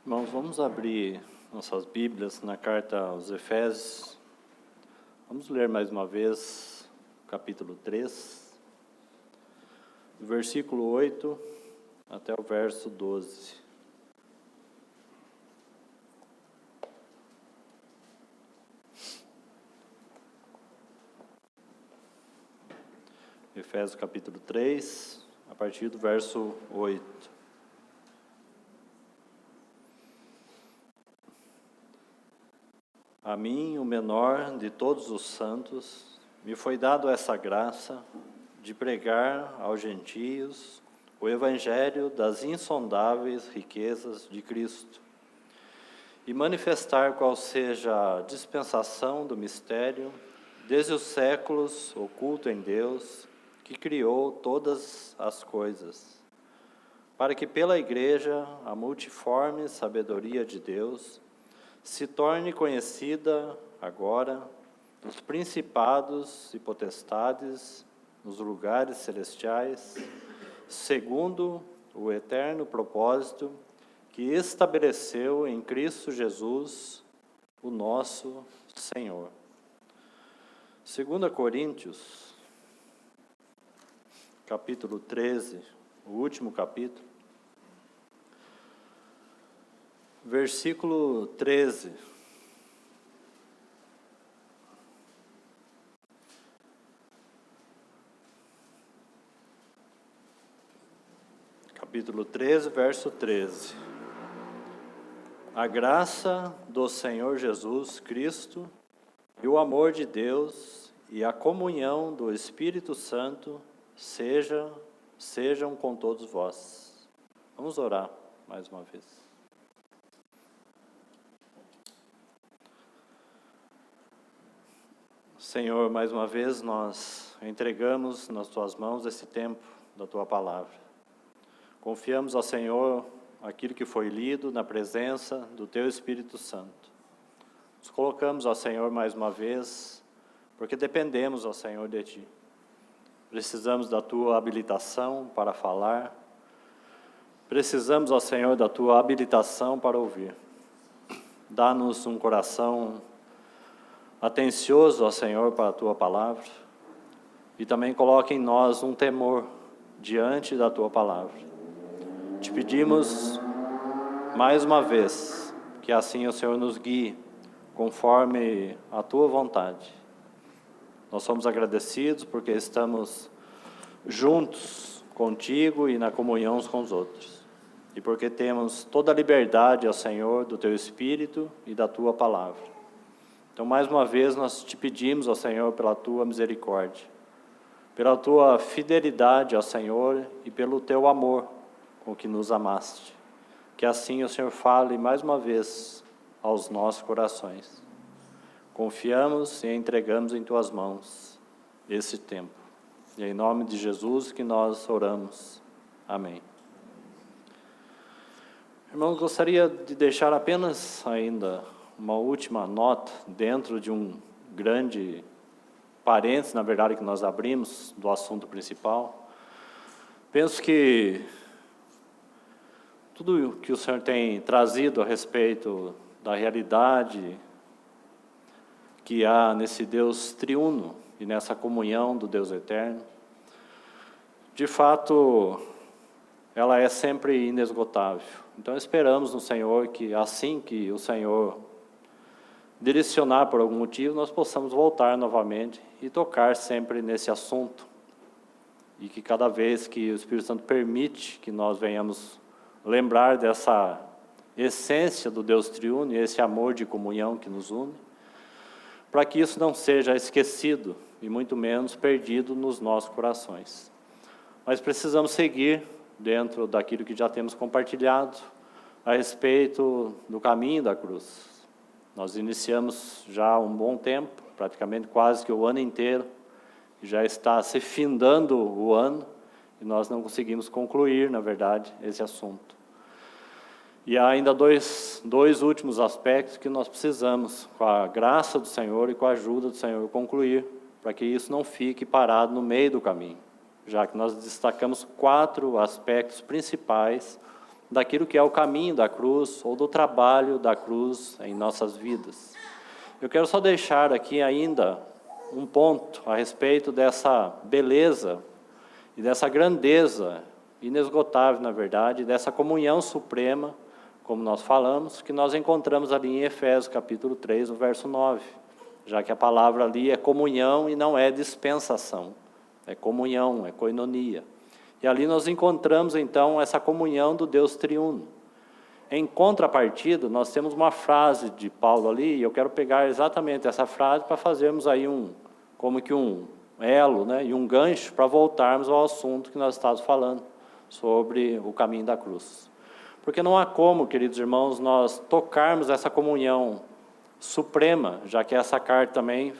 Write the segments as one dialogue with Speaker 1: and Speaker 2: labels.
Speaker 1: Irmãos, vamos abrir nossas Bíblias na carta aos Efésios. Vamos ler mais uma vez o capítulo 3, do versículo 8 até o verso 12. Efésios capítulo 3, a partir do verso 8. A mim, o menor de todos os santos, me foi dado essa graça de pregar aos gentios o evangelho das insondáveis riquezas de Cristo e manifestar qual seja a dispensação do mistério desde os séculos oculto em Deus, que criou todas as coisas, para que pela Igreja a multiforme sabedoria de Deus se torne conhecida agora nos principados e potestades, nos lugares celestiais, segundo o eterno propósito que estabeleceu em Cristo Jesus, o nosso Senhor. 2 Coríntios, capítulo 13, o último capítulo, versículo 13. Capítulo 13, verso 13. A graça do Senhor Jesus Cristo e o amor de Deus e a comunhão do Espírito Santo sejam com todos vós. Vamos orar mais uma vez. Senhor, mais uma vez nós entregamos nas Tuas mãos esse tempo da Tua Palavra. Confiamos ao Senhor aquilo que foi lido na presença do Teu Espírito Santo. Nos colocamos ao Senhor mais uma vez, porque dependemos ao Senhor de Ti. Precisamos da Tua habilitação para falar. Precisamos ao Senhor da Tua habilitação para ouvir. Dá-nos um coração atencioso ao Senhor para a Tua Palavra e também coloque em nós um temor diante da Tua Palavra. Te pedimos mais uma vez que assim o Senhor nos guie conforme a Tua vontade. Nós somos agradecidos porque estamos juntos contigo e na comunhão uns com os outros e porque temos toda a liberdade ao Senhor do Teu Espírito e da Tua Palavra. Então, mais uma vez, nós te pedimos ao Senhor pela Tua misericórdia, pela Tua fidelidade ao Senhor e pelo Teu amor com que nos amaste. Que assim o Senhor fale mais uma vez aos nossos corações. Confiamos e entregamos em Tuas mãos esse tempo. E é em nome de Jesus que nós oramos. Amém. Irmãos, gostaria de deixar apenas ainda uma última nota dentro de um grande parênteses, na verdade, que nós abrimos do assunto principal. Penso que tudo o que o Senhor tem trazido a respeito da realidade que há nesse Deus triuno e nessa comunhão do Deus eterno, de fato, ela é sempre inesgotável. Então, esperamos no Senhor que assim que o Senhor direcionar por algum motivo, nós possamos voltar novamente e tocar sempre nesse assunto. E que cada vez que o Espírito Santo permite que nós venhamos lembrar dessa essência do Deus triuno e esse amor de comunhão que nos une, para que isso não seja esquecido e muito menos perdido nos nossos corações. Mas precisamos seguir dentro daquilo que já temos compartilhado a respeito do caminho da cruz. Nós iniciamos já há um bom tempo, praticamente quase que o ano inteiro, e já está se findando o ano, e nós não conseguimos concluir, na verdade, esse assunto. E há ainda dois últimos aspectos que nós precisamos, com a graça do Senhor e com a ajuda do Senhor, concluir, para que isso não fique parado no meio do caminho, já que nós destacamos 4 aspectos principais daquilo que é o caminho da cruz ou do trabalho da cruz em nossas vidas. Eu quero só deixar aqui ainda um ponto a respeito dessa beleza e dessa grandeza inesgotável, na verdade, dessa comunhão suprema, como nós falamos, que nós encontramos ali em Efésios capítulo 3, no verso 9, já que a palavra ali é comunhão e não é dispensação, é comunhão, é koinonia. E ali nós encontramos então essa comunhão do Deus triuno. Em contrapartida, nós temos uma frase de Paulo ali, e eu quero pegar exatamente essa frase para fazermos aí como que um elo, né, e um gancho para voltarmos ao assunto que nós estávamos falando, sobre o caminho da cruz. Porque não há como, queridos irmãos, nós tocarmos essa comunhão suprema, já que essa carta também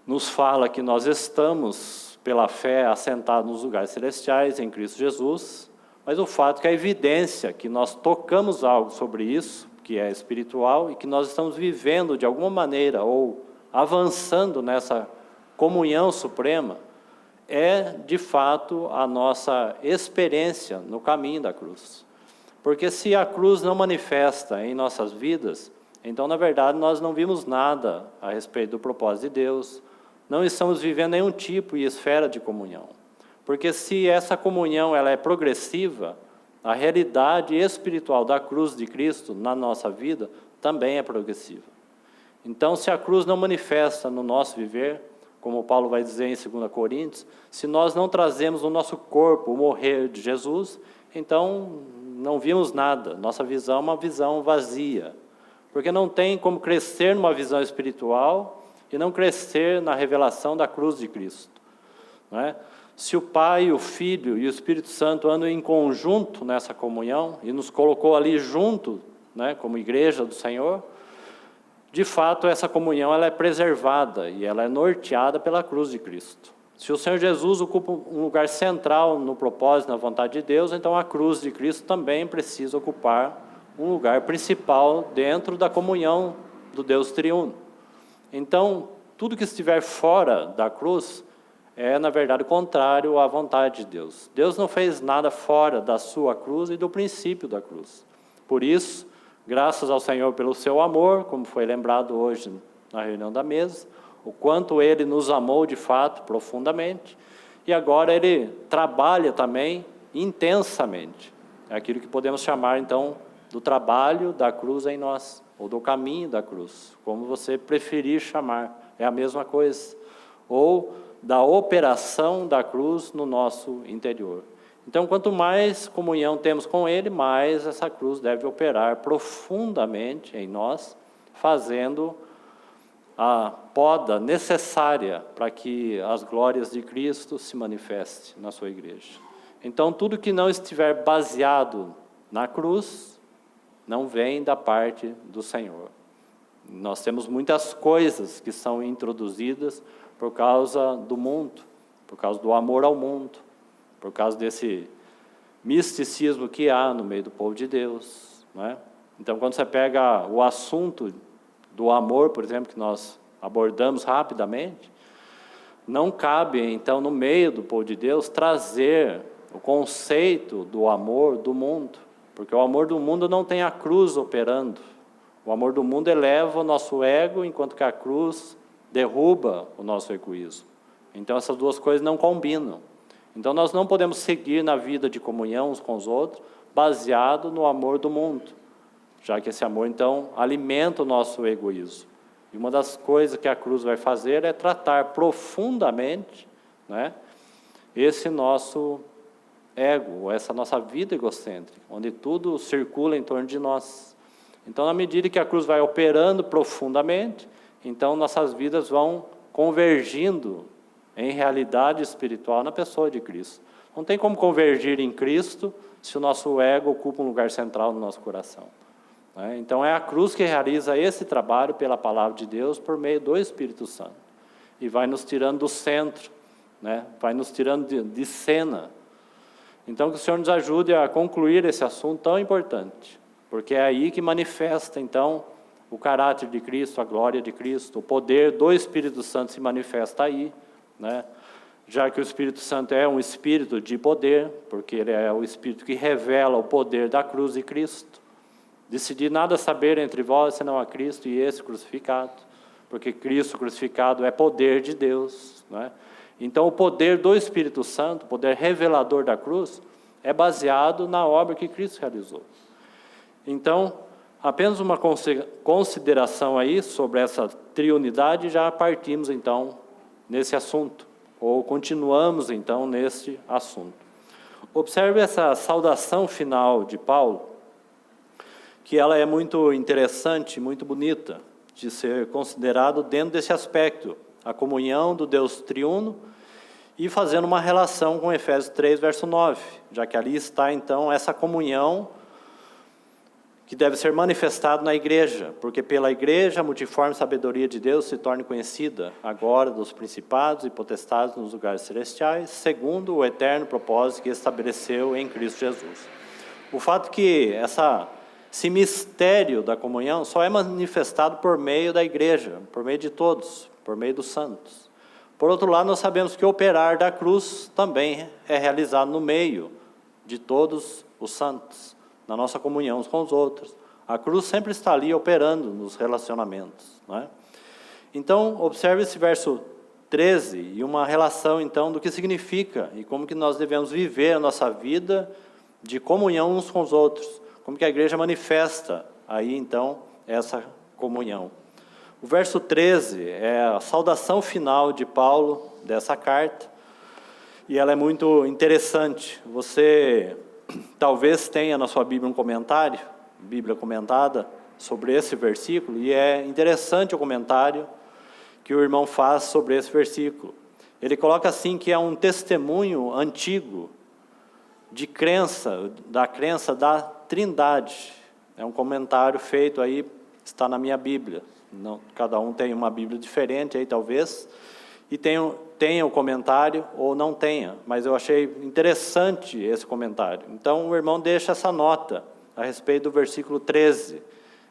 Speaker 1: nos fala que nós estamos, pela fé, assentados nos lugares celestiais em Cristo Jesus, mas o fato que a evidência que nós tocamos algo sobre isso, que é espiritual, e que nós estamos vivendo de alguma maneira, ou avançando nessa comunhão suprema, é de fato a nossa experiência no caminho da cruz. Porque se a cruz não manifesta em nossas vidas, então na verdade nós não vimos nada a respeito do propósito de Deus, não estamos vivendo nenhum tipo e esfera de comunhão. Porque se essa comunhão ela é progressiva, a realidade espiritual da cruz de Cristo na nossa vida também é progressiva. Então, se a cruz não manifesta no nosso viver, como Paulo vai dizer em 2 Coríntios, se nós não trazemos no nosso corpo o morrer de Jesus, então não vimos nada. Nossa visão é uma visão vazia. Porque não tem como crescer numa visão espiritual e não crescer na revelação da cruz de Cristo. Não é? Se o Pai, o Filho e o Espírito Santo andam em conjunto nessa comunhão e nos colocou ali junto, né, como igreja do Senhor, de fato essa comunhão ela é preservada e ela é norteada pela cruz de Cristo. Se o Senhor Jesus ocupa um lugar central no propósito, na vontade de Deus, então a cruz de Cristo também precisa ocupar um lugar principal dentro da comunhão do Deus triuno. Então, tudo que estiver fora da cruz é, na verdade, contrário à vontade de Deus. Deus não fez nada fora da sua cruz e do princípio da cruz. Por isso, graças ao Senhor pelo seu amor, como foi lembrado hoje na reunião da mesa, o quanto Ele nos amou de fato, profundamente, e agora Ele trabalha também intensamente. É aquilo que podemos chamar, então, do trabalho da cruz em nós, ou do caminho da cruz, como você preferir chamar, é a mesma coisa. Ou da operação da cruz no nosso interior. Então, quanto mais comunhão temos com Ele, mais essa cruz deve operar profundamente em nós, fazendo a poda necessária para que as glórias de Cristo se manifestem na sua igreja. Então, tudo que não estiver baseado na cruz, não vem da parte do Senhor. Nós temos muitas coisas que são introduzidas por causa do mundo, por causa do amor ao mundo, por causa desse misticismo que há no meio do povo de Deus, não é? Então, quando você pega o assunto do amor, por exemplo, que nós abordamos rapidamente, não cabe, então, no meio do povo de Deus, trazer o conceito do amor do mundo, porque o amor do mundo não tem a cruz operando. O amor do mundo eleva o nosso ego, enquanto que a cruz derruba o nosso egoísmo. Então, essas duas coisas não combinam. Então, nós não podemos seguir na vida de comunhão uns com os outros, baseado no amor do mundo, já que esse amor, então, alimenta o nosso egoísmo. E uma das coisas que a cruz vai fazer é tratar profundamente, né, esse nosso ego, essa nossa vida egocêntrica, onde tudo circula em torno de nós. Então, na medida que a cruz vai operando profundamente, então nossas vidas vão convergindo em realidade espiritual na pessoa de Cristo. Não tem como convergir em Cristo se o nosso ego ocupa um lugar central no nosso coração. Então é a cruz que realiza esse trabalho pela palavra de Deus por meio do Espírito Santo. E vai nos tirando do centro, né? Vai nos tirando de cena. Então que o Senhor nos ajude a concluir esse assunto tão importante, porque é aí que manifesta então o caráter de Cristo, a glória de Cristo, o poder do Espírito Santo se manifesta aí, né? já que o Espírito Santo é um Espírito de poder, porque ele é o Espírito que revela o poder da cruz de Cristo. Decidi nada saber entre vós, senão a Cristo e esse crucificado, porque Cristo crucificado é poder de Deus, não é? Então, o poder do Espírito Santo, o poder revelador da cruz, é baseado na obra que Cristo realizou. Então, apenas uma consideração aí sobre essa triunidade, já partimos então nesse assunto, ou continuamos então nesse assunto. Observe essa saudação final de Paulo, que ela é muito interessante, muito bonita, de ser considerado dentro desse aspecto, a comunhão do Deus triuno, e fazendo uma relação com Efésios 3, verso 9, já que ali está então essa comunhão que deve ser manifestado na igreja, porque pela igreja a multiforme sabedoria de Deus se torne conhecida agora dos principados e potestades nos lugares celestiais, segundo o eterno propósito que estabeleceu em Cristo Jesus. O fato que esse mistério da comunhão só é manifestado por meio da igreja, por meio de todos, por meio dos santos. Por outro lado, nós sabemos que o operar da cruz também é realizado no meio de todos os santos, na nossa comunhão uns com os outros. A cruz sempre está ali operando nos relacionamentos, não é? Então, observe esse verso 13 e uma relação, então, do que significa e como que nós devemos viver a nossa vida de comunhão uns com os outros. Como que a igreja manifesta aí, então, essa comunhão. O verso 13 é a saudação final de Paulo dessa carta, e ela é muito interessante. Você talvez tenha na sua Bíblia um comentário, Bíblia comentada, sobre esse versículo, e é interessante o comentário que o irmão faz sobre esse versículo. Ele coloca assim que é um testemunho antigo de crença, da Trindade. É um comentário feito aí, está na minha Bíblia. Não, cada um tem uma Bíblia diferente aí talvez, e tenha o comentário ou não tenha, mas eu achei interessante esse comentário. Então o irmão deixa essa nota a respeito do versículo 13.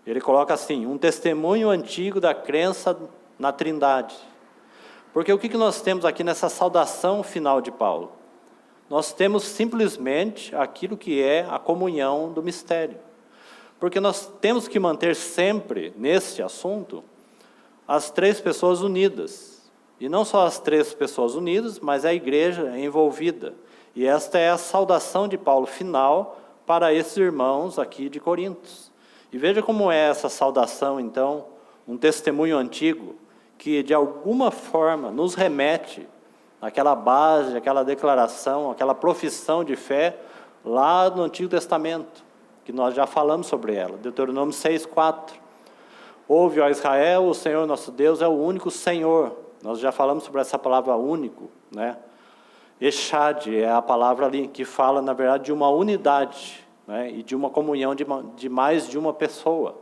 Speaker 1: Ele coloca assim: um testemunho antigo da crença na Trindade. Porque o que nós temos aqui nessa saudação final de Paulo? Nós temos simplesmente aquilo que é a comunhão do mistério. Porque nós temos que manter sempre, nesse assunto, as três pessoas unidas. E não só as três pessoas unidas, mas a igreja envolvida. E esta é a saudação de Paulo final para esses irmãos aqui de Corintos. E veja como é essa saudação, então, um testemunho antigo, que de alguma forma nos remete àquela base, àquela declaração, àquela profissão de fé lá no Antigo Testamento, que nós já falamos sobre ela, Deuteronômio 6:4. Ouve, ó Israel, o Senhor nosso Deus é o único Senhor. Nós já falamos sobre essa palavra único, né? Echad é a palavra ali que fala, na verdade, de uma unidade, né? E de uma comunhão de mais de uma pessoa.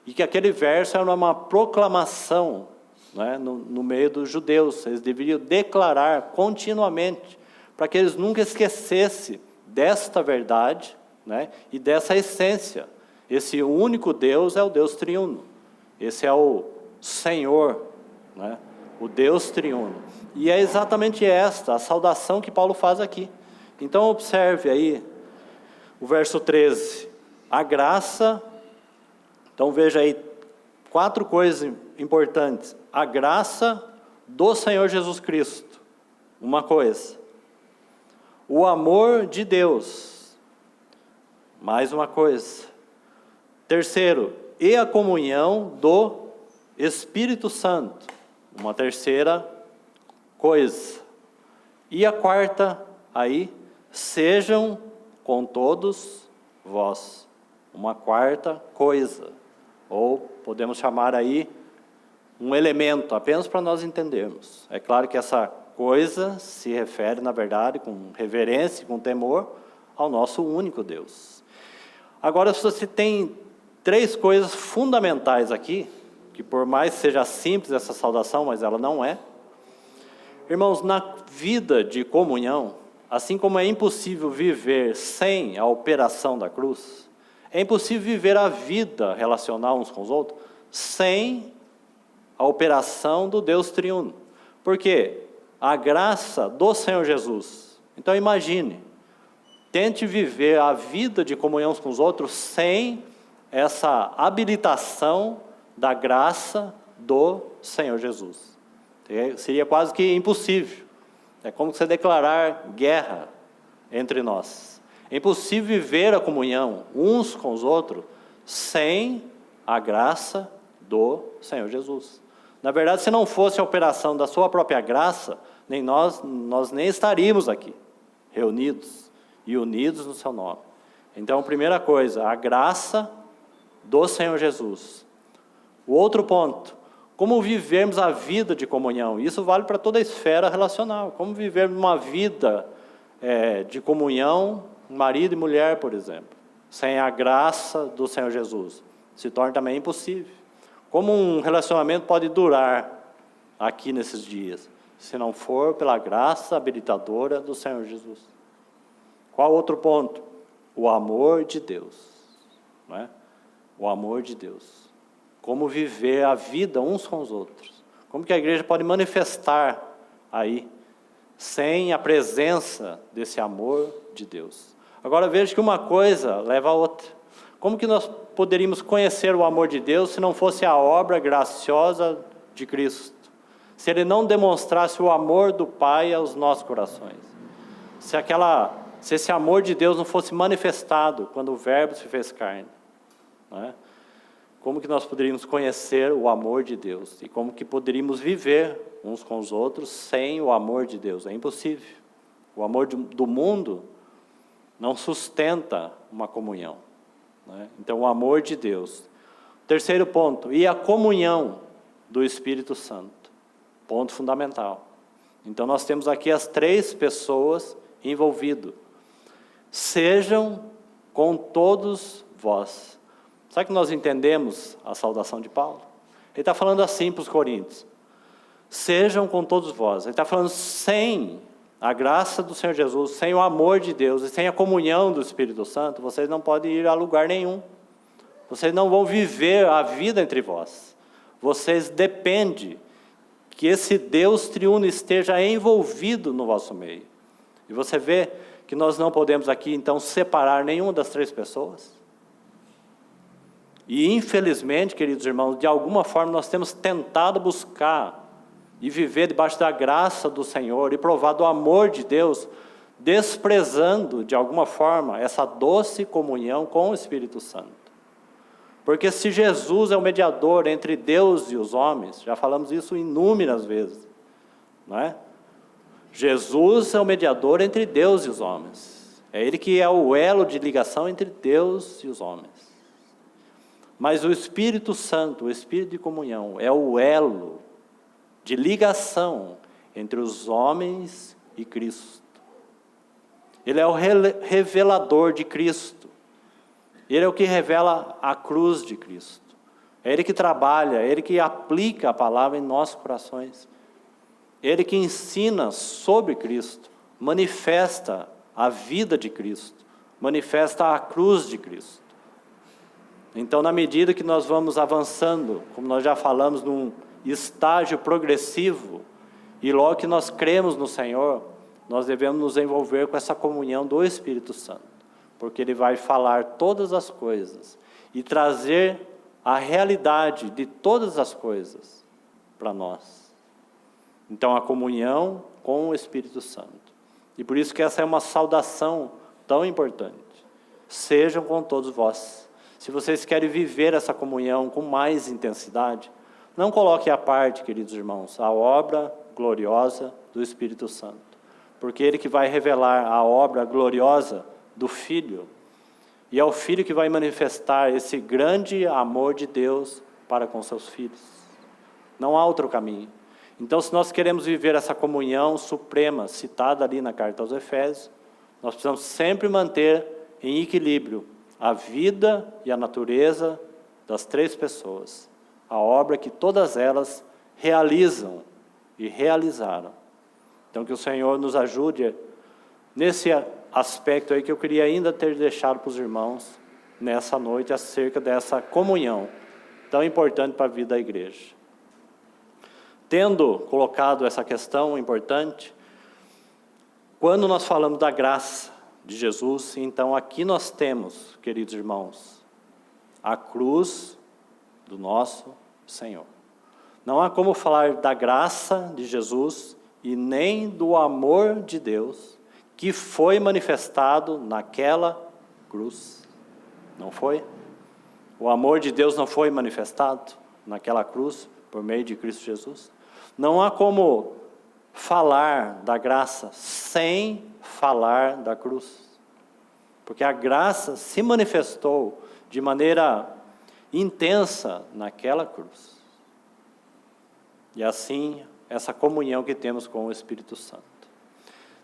Speaker 1: E que aquele verso era uma proclamação, né? No meio dos judeus. Eles deveriam declarar continuamente, para que eles nunca esquecessem desta verdade, né? E dessa essência. Esse único Deus é o Deus triuno. Esse é o Senhor, né? O Deus triuno. E é exatamente esta a saudação que Paulo faz aqui. Então observe aí o verso 13. A graça, então veja aí 4 coisas importantes. A graça do Senhor Jesus Cristo, uma coisa. O amor de Deus, mais uma coisa. Terceiro, e a comunhão do Espírito Santo, uma terceira coisa. E a quarta, aí, sejam com todos vós, uma quarta coisa. Ou podemos chamar aí um elemento, apenas para nós entendermos. É claro que essa coisa se refere, na verdade, com reverência, com temor, ao nosso único Deus. Agora, se você tem 3 coisas fundamentais aqui, que por mais seja simples essa saudação, mas ela não é. Irmãos, na vida de comunhão, assim como é impossível viver sem a operação da cruz, é impossível viver a vida relacional uns com os outros sem a operação do Deus triuno. Por quê? a graça do Senhor Jesus. Então imagine, tente viver a vida de comunhão com os outros sem essa habilitação da graça do Senhor Jesus. Seria quase que impossível. É como você declarar guerra entre nós. É impossível viver a comunhão uns com os outros sem a graça do Senhor Jesus. Na verdade, se não fosse a operação da sua própria graça, nem nós nem estaríamos aqui, reunidos e unidos no seu nome. Então, primeira coisa, a graça do Senhor Jesus. O outro ponto, como vivermos a vida de comunhão. Isso vale para toda a esfera relacional. Como vivermos uma vida de comunhão, marido e mulher, por exemplo, sem a graça do Senhor Jesus. Se torna também impossível. Como um relacionamento pode durar aqui nesses dias, se não for pela graça habilitadora do Senhor Jesus? Qual outro ponto? O amor de Deus. Não é? O amor de Deus. Como viver a vida uns com os outros. Como que a igreja pode manifestar aí, sem a presença desse amor de Deus? Agora veja que uma coisa leva a outra. Como que nós poderíamos conhecer o amor de Deus se não fosse a obra graciosa de Cristo? Se Ele não demonstrasse o amor do Pai aos nossos corações? Se esse amor de Deus não fosse manifestado quando o Verbo se fez carne? Não é? Como que nós poderíamos conhecer o amor de Deus? E como que poderíamos viver uns com os outros sem o amor de Deus? É impossível. O amor do mundo não sustenta uma comunhão. Né? Então, o amor de Deus. Terceiro ponto, e a comunhão do Espírito Santo. Ponto fundamental. Então, nós temos aqui as 3 pessoas envolvidas. Sejam com todos vós. Sabe que nós entendemos a saudação de Paulo? Ele está falando assim para os coríntios. Sejam com todos vós. Ele está falando sem a graça do Senhor Jesus, sem o amor de Deus e sem a comunhão do Espírito Santo, vocês não podem ir a lugar nenhum. Vocês não vão viver a vida entre vós. Vocês dependem que esse Deus triuno esteja envolvido no vosso meio. E você vê que nós não podemos aqui, então, separar nenhuma das 3 pessoas. E, infelizmente, queridos irmãos, de alguma forma nós temos tentado buscar e viver debaixo da graça do Senhor e provar do amor de Deus, desprezando, de alguma forma, essa doce comunhão com o Espírito Santo. Porque se Jesus é o mediador entre Deus e os homens, já falamos isso inúmeras vezes, não é? Jesus é o mediador entre Deus e os homens. É Ele que é o elo de ligação entre Deus e os homens. Mas o Espírito Santo, o Espírito de comunhão, é o elo de ligação entre os homens e Cristo. Ele é o revelador de Cristo. Ele é o que revela a cruz de Cristo. É Ele que trabalha, é Ele que aplica a palavra em nossos corações. É Ele que ensina sobre Cristo, manifesta a vida de Cristo, manifesta a cruz de Cristo. Então, na medida que nós vamos avançando, como nós já falamos, num estágio progressivo, e logo que nós cremos no Senhor, nós devemos nos envolver com essa comunhão do Espírito Santo, porque Ele vai falar todas as coisas e trazer a realidade de todas as coisas para nós. Então, a comunhão com o Espírito Santo. E por isso que essa é uma saudação tão importante. Sejam com todos vós. Se vocês querem viver essa comunhão com mais intensidade, não coloque à parte, queridos irmãos, a obra gloriosa do Espírito Santo. Porque Ele que vai revelar a obra gloriosa do Filho. E é o Filho que vai manifestar esse grande amor de Deus para com seus filhos. Não há outro caminho. Então, se nós queremos viver essa comunhão suprema, citada ali na carta aos Efésios, nós precisamos sempre manter em equilíbrio a vida e a natureza das 3 pessoas. A obra que todas elas realizam e realizaram. Então, que o Senhor nos ajude nesse aspecto aí que eu queria ainda ter deixado para os irmãos nessa noite, acerca dessa comunhão tão importante para a vida da igreja. Tendo colocado essa questão importante, quando nós falamos da graça de Jesus, então aqui nós temos, queridos irmãos, a cruz do nosso Senhor. Não há como falar da graça de Jesus e nem do amor de Deus que foi manifestado naquela cruz. Não foi? O amor de Deus não foi manifestado naquela cruz por meio de Cristo Jesus? Não há como falar da graça sem falar da cruz. Porque a graça se manifestou de maneira intensa naquela cruz. E assim, essa comunhão que temos com o Espírito Santo.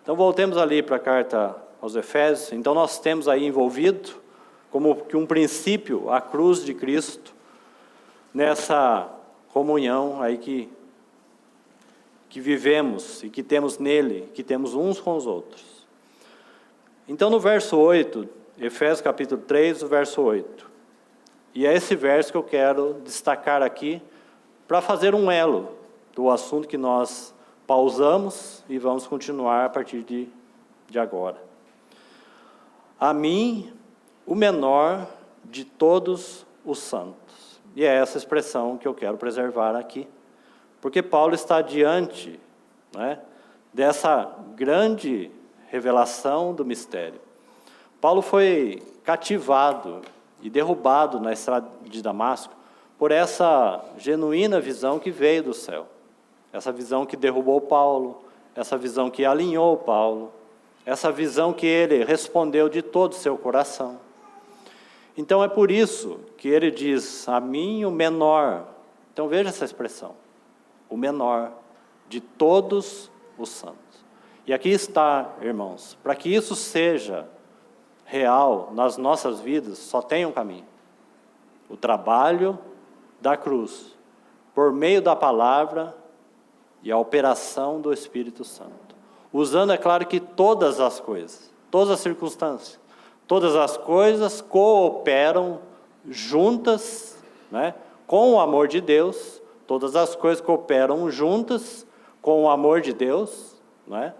Speaker 1: Então, voltemos ali para a carta aos Efésios. Então, nós temos aí envolvido, como que um princípio, a cruz de Cristo, nessa comunhão aí que vivemos e que temos nele, que temos uns com os outros. Então, no verso 8, Efésios capítulo 3, o verso 8. E é esse verso que eu quero destacar aqui, para fazer um elo do assunto que nós pausamos e vamos continuar a partir de agora. A mim, o menor de todos os santos. E é essa expressão que eu quero preservar aqui. Porque Paulo está diante, né, dessa grande revelação do mistério. Paulo foi cativado e derrubado na estrada de Damasco por essa genuína visão que veio do céu. Essa visão que derrubou Paulo, essa visão que alinhou Paulo, essa visão que ele respondeu de todo o seu coração. Então é por isso que ele diz, a mim o menor. Então veja essa expressão, o menor de todos os santos. E aqui está, irmãos, para que isso seja real nas nossas vidas, só tem um caminho. O trabalho da cruz, por meio da palavra e a operação do Espírito Santo. Usando, é claro, que todas as coisas, todas as circunstâncias, todas as coisas cooperam juntas, né, com o amor de Deus, todas as coisas cooperam juntas com o amor de Deus, né,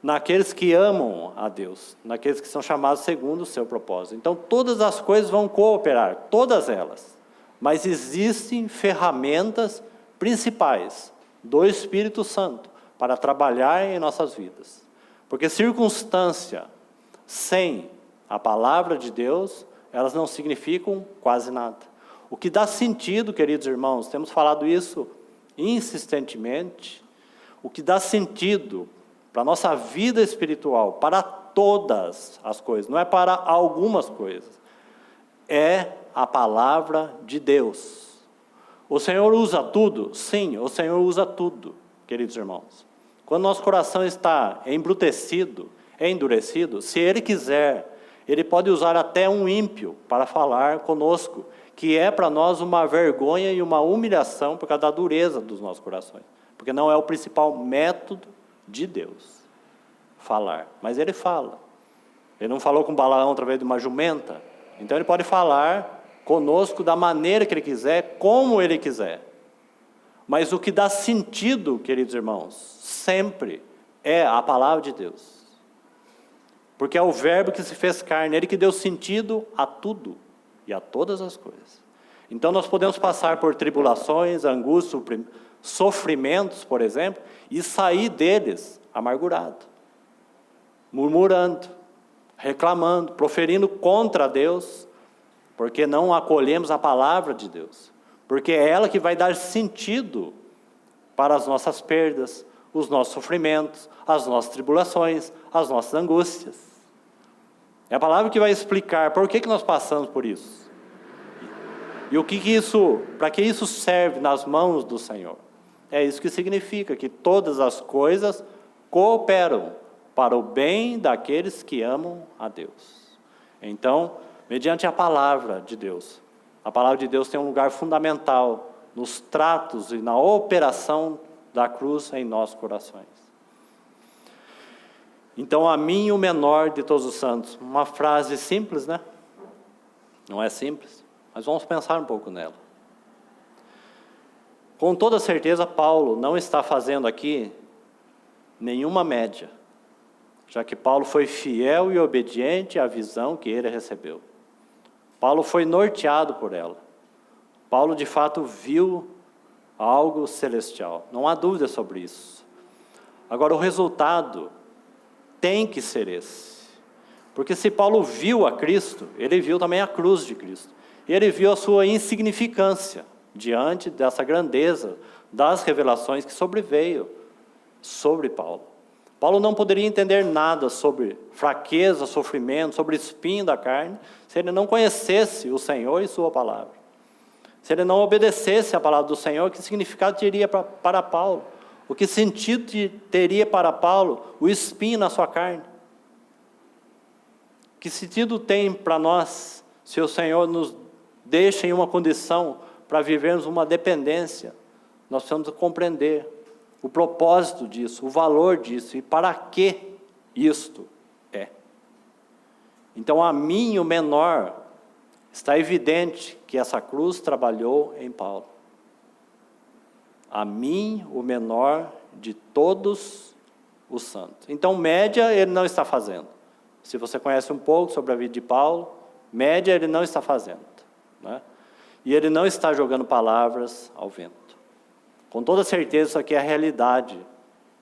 Speaker 1: naqueles que amam a Deus, naqueles que são chamados segundo o seu propósito. Então, todas as coisas vão cooperar, todas elas. Mas existem ferramentas principais do Espírito Santo para trabalhar em nossas vidas. Porque circunstância sem a palavra de Deus, elas não significam quase nada. O que dá sentido, queridos irmãos, temos falado isso insistentemente, o que dá sentido para a nossa vida espiritual, para todas as coisas, não é para algumas coisas, é a palavra de Deus. O Senhor usa tudo? Sim, o Senhor usa tudo, queridos irmãos. Quando nosso coração está embrutecido, endurecido, se Ele quiser, Ele pode usar até um ímpio para falar conosco, que é para nós uma vergonha e uma humilhação por causa da dureza dos nossos corações. Porque não é o principal método de Deus falar, mas Ele fala. Ele não falou com Balaão através de uma jumenta, então Ele pode falar conosco da maneira que Ele quiser, como Ele quiser. Mas o que dá sentido, queridos irmãos, sempre é a palavra de Deus. Porque é o verbo que se fez carne, Ele que deu sentido a tudo e a todas as coisas. Então nós podemos passar por tribulações, angústias, sofrimentos, por exemplo, e sair deles amargurado, murmurando, reclamando, proferindo contra Deus, porque não acolhemos a palavra de Deus, porque é ela que vai dar sentido para as nossas perdas, os nossos sofrimentos, as nossas tribulações, as nossas angústias. É a palavra que vai explicar por que nós passamos por isso. E o que isso, para que isso serve nas mãos do Senhor. É isso que significa, que todas as coisas cooperam para o bem daqueles que amam a Deus. Então, mediante a palavra de Deus, a palavra de Deus tem um lugar fundamental nos tratos e na operação da cruz em nossos corações. Então, a mim o menor de todos os santos. Uma frase simples, né? Não é simples, mas vamos pensar um pouco nela. Com toda certeza, Paulo não está fazendo aqui nenhuma média, já que Paulo foi fiel e obediente à visão que ele recebeu. Paulo foi norteado por ela. Paulo, de fato, viu algo celestial. Não há dúvida sobre isso. Agora, o resultado tem que ser esse. Porque se Paulo viu a Cristo, ele viu também a cruz de Cristo. E ele viu a sua insignificância diante dessa grandeza das revelações que sobreveio sobre Paulo. Paulo não poderia entender nada sobre fraqueza, sofrimento, sobre espinho da carne, se ele não conhecesse o Senhor e sua palavra. Se ele não obedecesse a palavra do Senhor, que significado teria para Paulo? O que sentido teria para Paulo o espinho na sua carne? Que sentido tem para nós se o Senhor nos deixa em uma condição para vivermos uma dependência? Nós precisamos compreender o propósito disso, o valor disso e para que isto é. Então, a mim, o menor, está evidente que essa cruz trabalhou em Paulo. A mim, o menor de todos os santos. Então, média ele não está fazendo. Se você conhece um pouco sobre a vida de Paulo, média ele não está fazendo, né? E ele não está jogando palavras ao vento. Com toda certeza, isso aqui é a realidade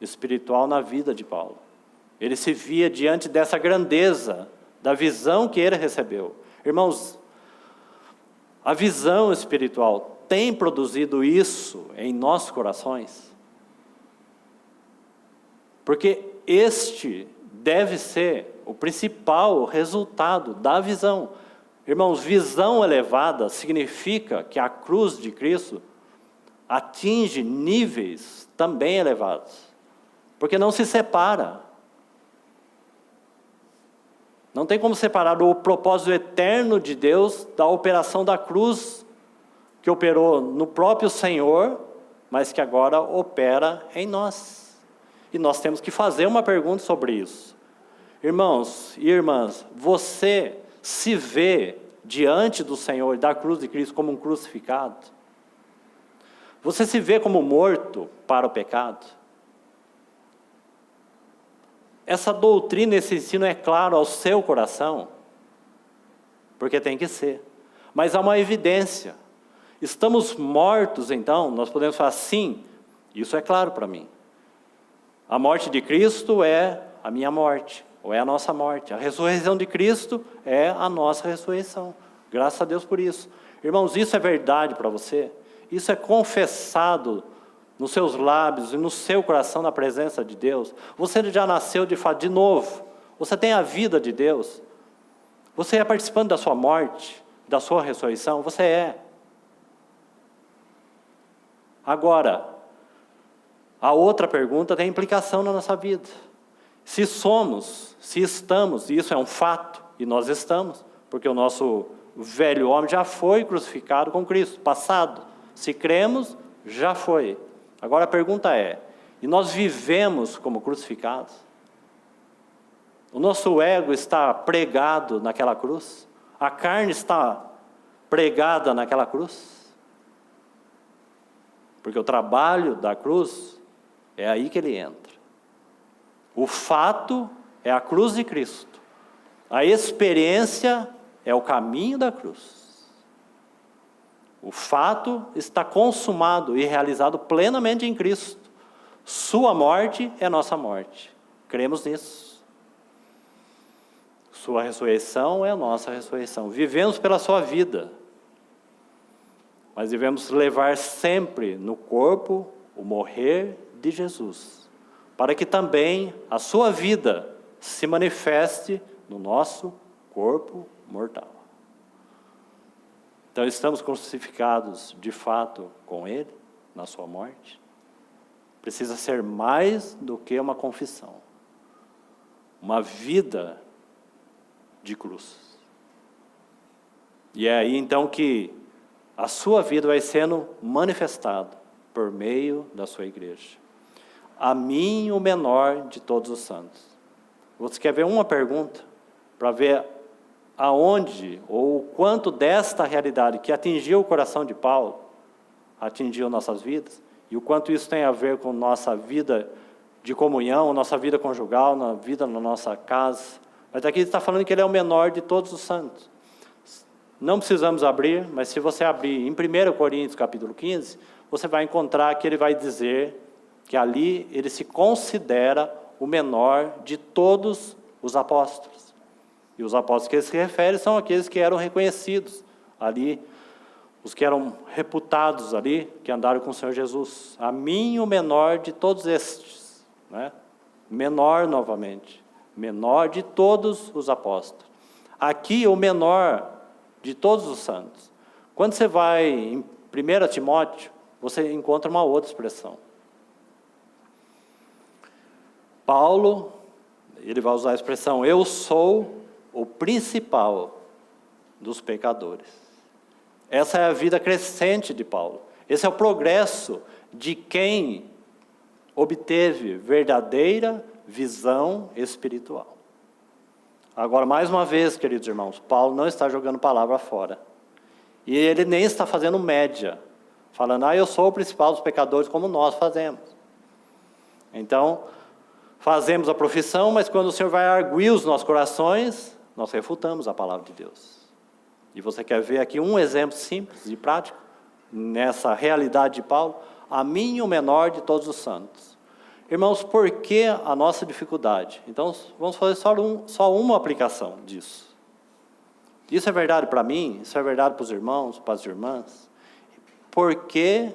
Speaker 1: espiritual na vida de Paulo. Ele se via diante dessa grandeza, da visão que ele recebeu. Irmãos, a visão espiritual tem produzido isso em nossos corações? Porque este deve ser o principal resultado da visão. Irmãos, visão elevada significa que a cruz de Cristo atinge níveis também elevados, porque não se separa. Não tem como separar o propósito eterno de Deus da operação da cruz, que operou no próprio Senhor, mas que agora opera em nós. E nós temos que fazer uma pergunta sobre isso. Irmãos e irmãs, você se vê diante do Senhor e da cruz de Cristo como um crucificado? Você se vê como morto para o pecado? Essa doutrina, esse ensino é claro ao seu coração? Porque tem que ser. Mas há uma evidência. Estamos mortos, então, nós podemos falar, sim, isso é claro para mim. A morte de Cristo é a minha morte, ou é a nossa morte. A ressurreição de Cristo é a nossa ressurreição. Graças a Deus por isso. Irmãos, isso é verdade para você? Isso é confessado nos seus lábios e no seu coração na presença de Deus? Você já nasceu de fato de novo? Você tem a vida de Deus? Você é participante da sua morte, da sua ressurreição? Você é. Agora, a outra pergunta tem implicação na nossa vida. Se somos, se estamos, e isso é um fato, e nós estamos, porque o nosso velho homem já foi crucificado com Cristo, passado. Se cremos, já foi. Agora a pergunta é, e nós vivemos como crucificados? O nosso ego está pregado naquela cruz? A carne está pregada naquela cruz? Porque o trabalho da cruz é aí que ele entra. O fato é a cruz de Cristo. A experiência é o caminho da cruz. O fato está consumado e realizado plenamente em Cristo. Sua morte é nossa morte. Cremos nisso. Sua ressurreição é a nossa ressurreição. Vivemos pela sua vida. Mas devemos levar sempre no corpo o morrer de Jesus, para que também a sua vida se manifeste no nosso corpo mortal. Então, estamos crucificados de fato com Ele, na sua morte? Precisa ser mais do que uma confissão. Uma vida de cruz. E é aí então que a sua vida vai sendo manifestada por meio da sua igreja. A mim, o menor de todos os santos. Você quer ver uma pergunta? Para ver aonde ou o quanto desta realidade que atingiu o coração de Paulo atingiu nossas vidas, e o quanto isso tem a ver com nossa vida de comunhão, nossa vida conjugal, na vida na nossa casa. Mas aqui está falando que ele é o menor de todos os santos. Não precisamos abrir, mas se você abrir em 1 Coríntios capítulo 15, você vai encontrar que ele vai dizer que ali ele se considera o menor de todos os apóstolos. E os apóstolos que ele se refere são aqueles que eram reconhecidos ali, os que eram reputados ali, que andaram com o Senhor Jesus. A mim, o menor de todos estes, né? Menor novamente, menor de todos os apóstolos. Aqui, o menor de todos os santos. Quando você vai em 1 Timóteo, você encontra uma outra expressão. Paulo, ele vai usar a expressão, eu sou o principal dos pecadores. Essa é a vida crescente de Paulo. Esse é o progresso de quem obteve verdadeira visão espiritual. Agora, mais uma vez, queridos irmãos, Paulo não está jogando palavra fora. E ele nem está fazendo média, falando, eu sou o principal dos pecadores, como nós fazemos. Então, fazemos a profissão, mas quando o Senhor vai arguir os nossos corações, nós refutamos a palavra de Deus. E você quer ver aqui um exemplo simples e prático, nessa realidade de Paulo? A mim, o menor de todos os santos. Irmãos, por que a nossa dificuldade? Então, vamos fazer só uma aplicação disso. Isso é verdade para mim, isso é verdade para os irmãos, para as irmãs. Por que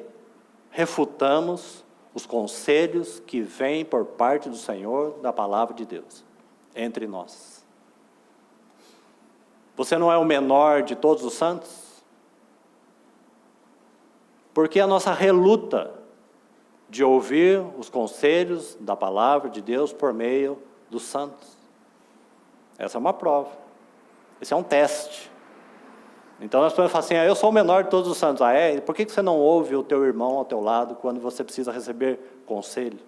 Speaker 1: refutamos os conselhos que vêm por parte do Senhor, da palavra de Deus, entre nós? Você não é o menor de todos os santos? Por que a nossa reluta de ouvir os conselhos da palavra de Deus por meio dos santos? Essa é uma prova. Esse é um teste. Então nós podemos falar assim, eu sou o menor de todos os santos. E por que você não ouve o teu irmão ao teu lado quando você precisa receber conselho?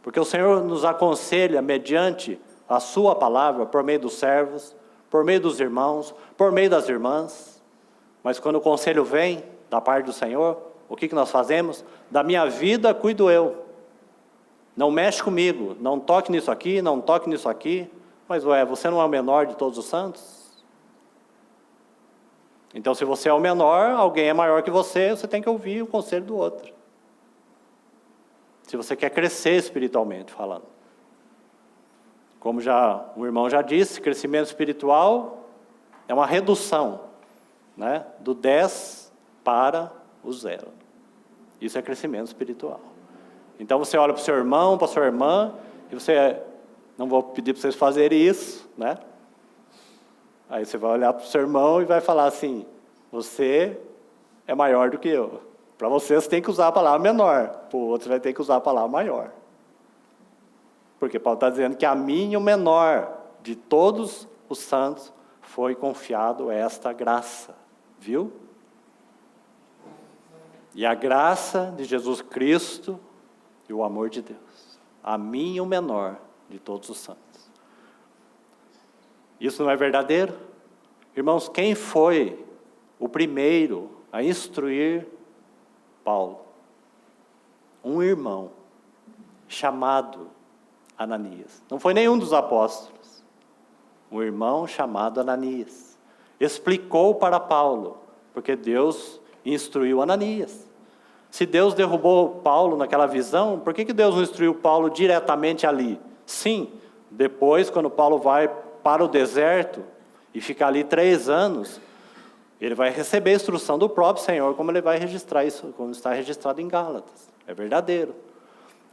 Speaker 1: Porque o Senhor nos aconselha mediante a sua palavra, por meio dos servos, por meio dos irmãos, por meio das irmãs. Mas quando o conselho vem da parte do Senhor, o que nós fazemos? Da minha vida cuido eu. Não mexe comigo, não toque nisso aqui, não toque nisso aqui. Mas você não é o menor de todos os santos? Então, se você é o menor, alguém é maior que você tem que ouvir o conselho do outro. Se você quer crescer espiritualmente falando. Como o irmão já disse, crescimento espiritual é uma redução, né, do 10 para o 0. Isso é crescimento espiritual. Então você olha para o seu irmão, para a sua irmã, e você, não vou pedir para vocês fazerem isso, né? Aí você vai olhar para o seu irmão e vai falar assim, você é maior do que eu. Para você tem que usar a palavra menor, para o outro você vai ter que usar a palavra maior. Porque Paulo está dizendo que a mim, o menor de todos os santos, foi confiado esta graça. Viu? E a graça de Jesus Cristo e o amor de Deus. A mim, o menor de todos os santos. Isso não é verdadeiro? Irmãos, quem foi o primeiro a instruir Paulo? Um irmão chamado Ananias. Não foi nenhum dos apóstolos. Um irmão chamado Ananias. Explicou para Paulo, porque Deus instruiu Ananias. Se Deus derrubou Paulo naquela visão, por que Deus não instruiu Paulo diretamente ali? Sim, depois, quando Paulo vai para o deserto e fica ali 3 anos, ele vai receber a instrução do próprio Senhor, como ele vai registrar isso, como está registrado em Gálatas. É verdadeiro.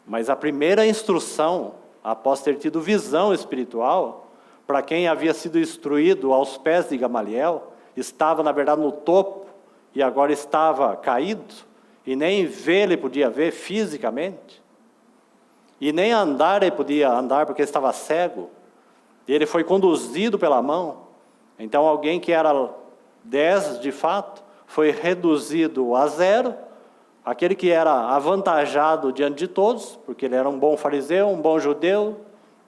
Speaker 1: Mas a primeira instrução, após ter tido visão espiritual, para quem havia sido instruído aos pés de Gamaliel, estava, na verdade, no topo, e agora estava caído, e nem ver ele podia ver fisicamente, e nem andar ele podia andar porque estava cego, e ele foi conduzido pela mão. Então alguém que era 10 de fato, foi reduzido a 0, aquele que era avantajado diante de todos, porque ele era um bom fariseu, um bom judeu,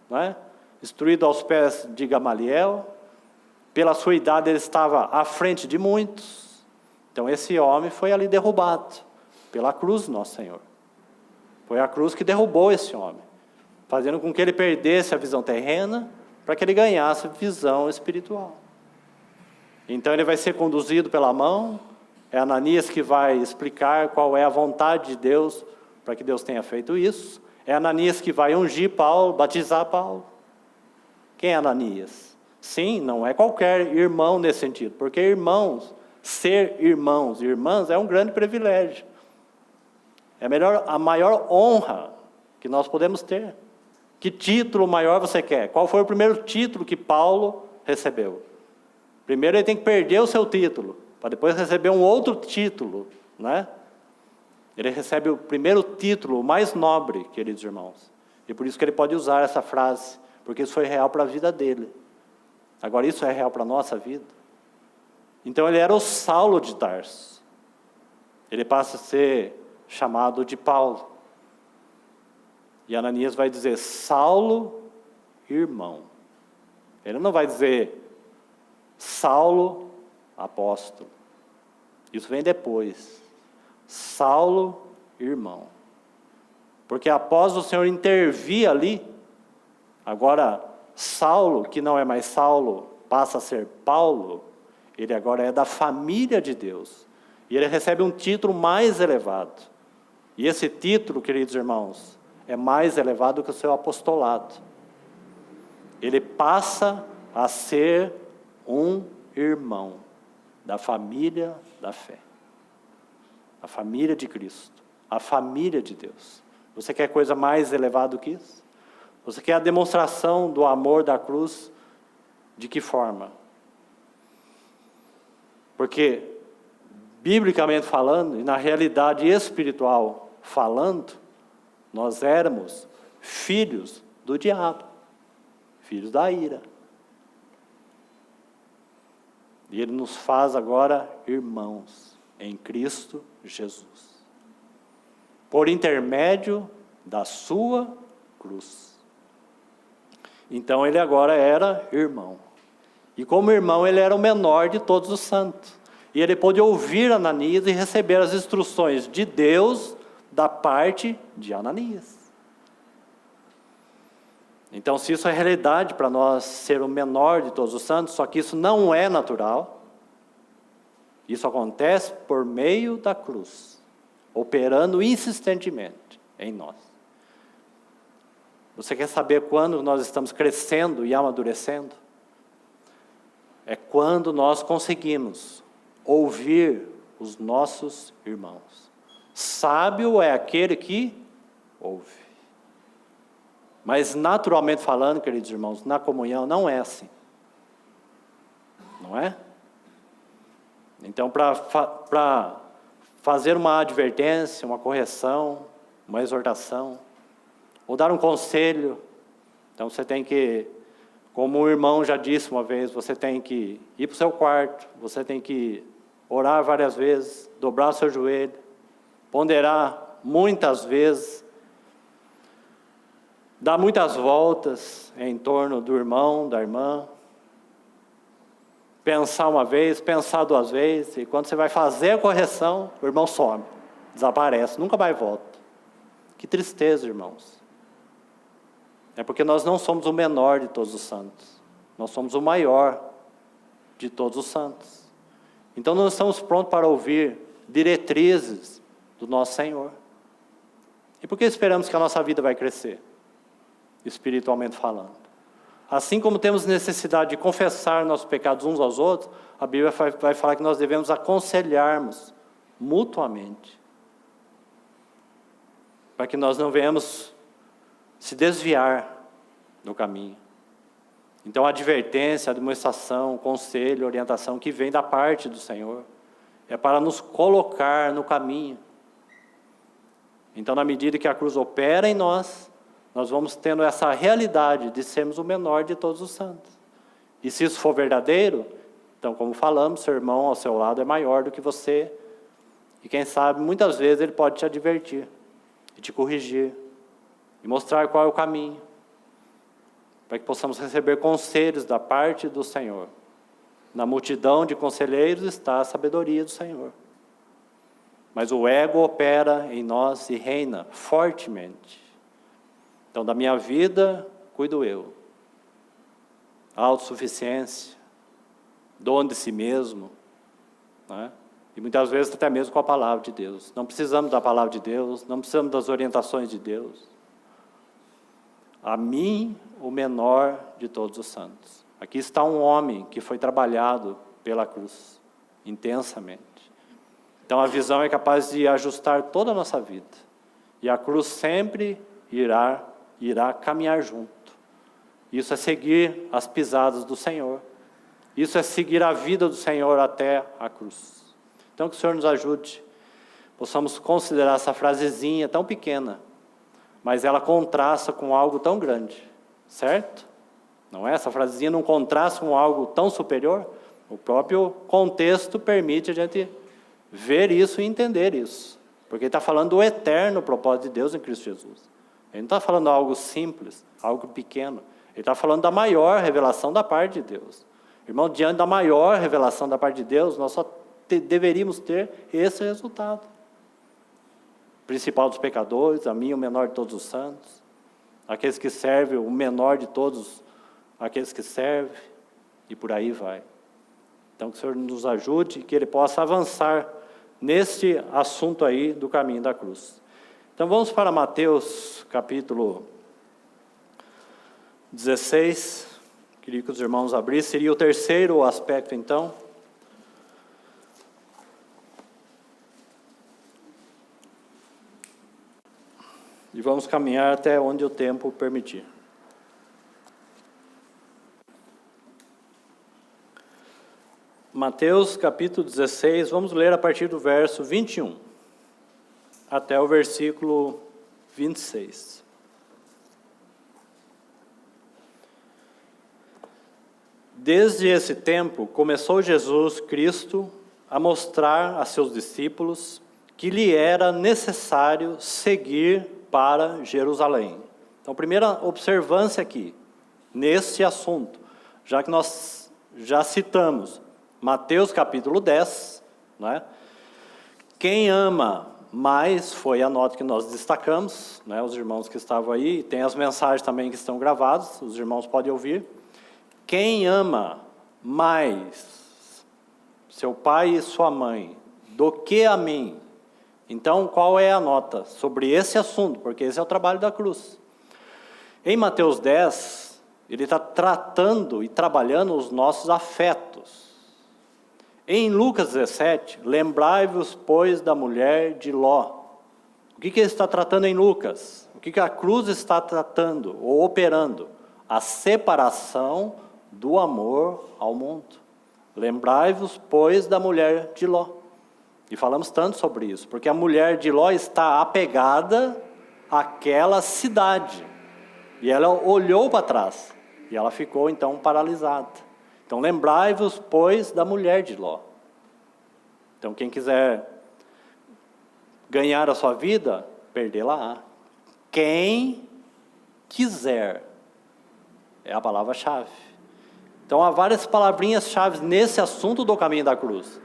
Speaker 1: né? Instruído aos pés de Gamaliel, pela sua idade ele estava à frente de muitos, então esse homem foi ali derrubado, pela cruz do nosso Senhor. Foi a cruz que derrubou esse homem, fazendo com que ele perdesse a visão terrena, para que ele ganhasse visão espiritual. Então ele vai ser conduzido pela mão, é Ananias que vai explicar qual é a vontade de Deus, para que Deus tenha feito isso. É Ananias que vai ungir Paulo, batizar Paulo. Quem é Ananias? Sim, não é qualquer irmão nesse sentido, porque irmãos, ser irmãos e irmãs é um grande privilégio. É a maior honra que nós podemos ter. Que título maior você quer? Qual foi o primeiro título que Paulo recebeu? Primeiro ele tem que perder o seu título, para depois receber um outro título, né? Ele recebe o primeiro título, o mais nobre, queridos irmãos. E por isso que ele pode usar essa frase, porque isso foi real para a vida dele. Agora isso é real para a nossa vida. Então ele era o Saulo de Tarso. Ele passa a ser chamado de Paulo. E Ananias vai dizer, Saulo, irmão. Ele não vai dizer, Saulo, apóstolo. Isso vem depois. Saulo, irmão. Porque após o Senhor intervir ali, agora Saulo, que não é mais Saulo, passa a ser Paulo, ele agora é da família de Deus. E ele recebe um título mais elevado. E esse título, queridos irmãos, é mais elevado que o seu apostolado. Ele passa a ser um irmão da família da fé. A família de Cristo. A família de Deus. Você quer coisa mais elevada do que isso? Você quer a demonstração do amor da cruz? De que forma? Porque, biblicamente falando, e na realidade espiritual falando, nós éramos filhos do diabo, filhos da ira. E Ele nos faz agora irmãos em Cristo Jesus, por intermédio da sua cruz. Então ele agora era irmão. E como irmão ele era o menor de todos os santos. E ele pôde ouvir Ananias e receber as instruções de Deus da parte de Ananias. Então, se isso é realidade para nós ser o menor de todos os santos, só que isso não é natural, isso acontece por meio da cruz, operando insistentemente em nós. Você quer saber quando nós estamos crescendo e amadurecendo? É quando nós conseguimos ouvir os nossos irmãos. Sábio é aquele que ouve. Mas naturalmente falando, queridos irmãos, na comunhão não é assim. Não é? Então, para fazer uma advertência, uma correção, uma exortação, ou dar um conselho, então você tem que, como o irmão já disse uma vez, você tem que ir para o seu quarto, você tem que orar várias vezes, dobrar o seu joelho, ponderar muitas vezes, dar muitas voltas em torno do irmão, da irmã, pensar uma vez, pensar duas vezes, e quando você vai fazer a correção, o irmão some, desaparece, nunca mais volta. Que tristeza, irmãos. É porque nós não somos o menor de todos os santos, nós somos o maior de todos os santos. Então nós estamos prontos para ouvir diretrizes do nosso Senhor. E por que esperamos que a nossa vida vai crescer? Espiritualmente falando. Assim como temos necessidade de confessar nossos pecados uns aos outros, a Bíblia vai falar que nós devemos aconselharmos mutuamente, para que nós não venhamos se desviar do caminho. Então a advertência, a demonstração, o conselho, a orientação que vem da parte do Senhor é para nos colocar no caminho. Então, na medida que a cruz opera em nós, nós vamos tendo essa realidade de sermos o menor de todos os santos. E se isso for verdadeiro, então, como falamos, seu irmão ao seu lado é maior do que você. E quem sabe, muitas vezes ele pode te advertir, e te corrigir, e mostrar qual é o caminho, para que possamos receber conselhos da parte do Senhor. Na multidão de conselheiros está a sabedoria do Senhor. Mas o ego opera em nós e reina fortemente. Então, da minha vida, cuido eu. Autossuficiência, dono de si mesmo, né? E muitas vezes até mesmo com a palavra de Deus. Não precisamos da palavra de Deus, não precisamos das orientações de Deus. A mim, o menor de todos os santos. Aqui está um homem que foi trabalhado pela cruz, intensamente. Então a visão é capaz de ajustar toda a nossa vida. E a cruz sempre irá caminhar junto. Isso é seguir as pisadas do Senhor. Isso é seguir a vida do Senhor até a cruz. Então que o Senhor nos ajude. Possamos considerar essa frasezinha tão pequena, mas ela contrasta com algo tão grande. Certo? Não é? Essa frasezinha não contrasta com algo tão superior? O próprio contexto permite a gente ver isso e entender isso. Porque ele está falando do eterno propósito de Deus em Cristo Jesus. Ele não está falando algo simples, algo pequeno. Ele está falando da maior revelação da parte de Deus. Irmão, diante da maior revelação da parte de Deus, nós só deveríamos ter esse resultado. Principal dos pecadores, a mim o menor de todos os santos. Aqueles que servem, o menor de todos aqueles que servem. E por aí vai. Então que o Senhor nos ajude, que Ele possa avançar neste assunto aí do caminho da cruz. Então vamos para Mateus capítulo 16. Queria que os irmãos abrissem. Seria o terceiro aspecto então. E vamos caminhar até onde o tempo permitir. Mateus capítulo 16, vamos ler a partir do verso 21 até o versículo 26. Desde esse tempo, começou Jesus Cristo a mostrar a seus discípulos que lhe era necessário seguir para Jerusalém. Então, primeira observância aqui, nesse assunto, já que nós já citamos Mateus capítulo 10, né? Quem ama mais foi a nota que nós destacamos, né? Os irmãos que estavam aí, tem as mensagens também que estão gravadas, os irmãos podem ouvir. Quem ama mais seu pai e sua mãe do que a mim? Então, qual é a nota sobre esse assunto? Porque esse é o trabalho da cruz. Em Mateus 10, ele está tratando e trabalhando os nossos afetos. Em Lucas 17, lembrai-vos, pois, da mulher de Ló. O que ele está tratando em Lucas? O que a cruz está tratando ou operando? A separação do amor ao mundo. Lembrai-vos, pois, da mulher de Ló. E falamos tanto sobre isso, porque a mulher de Ló está apegada àquela cidade. E ela olhou para trás, e ela ficou então paralisada. Então lembrai-vos, pois, da mulher de Ló. Então quem quiser ganhar a sua vida, perdê-la-á. Quem quiser, é a palavra-chave. Então há várias palavrinhas-chave nesse assunto do caminho da cruz.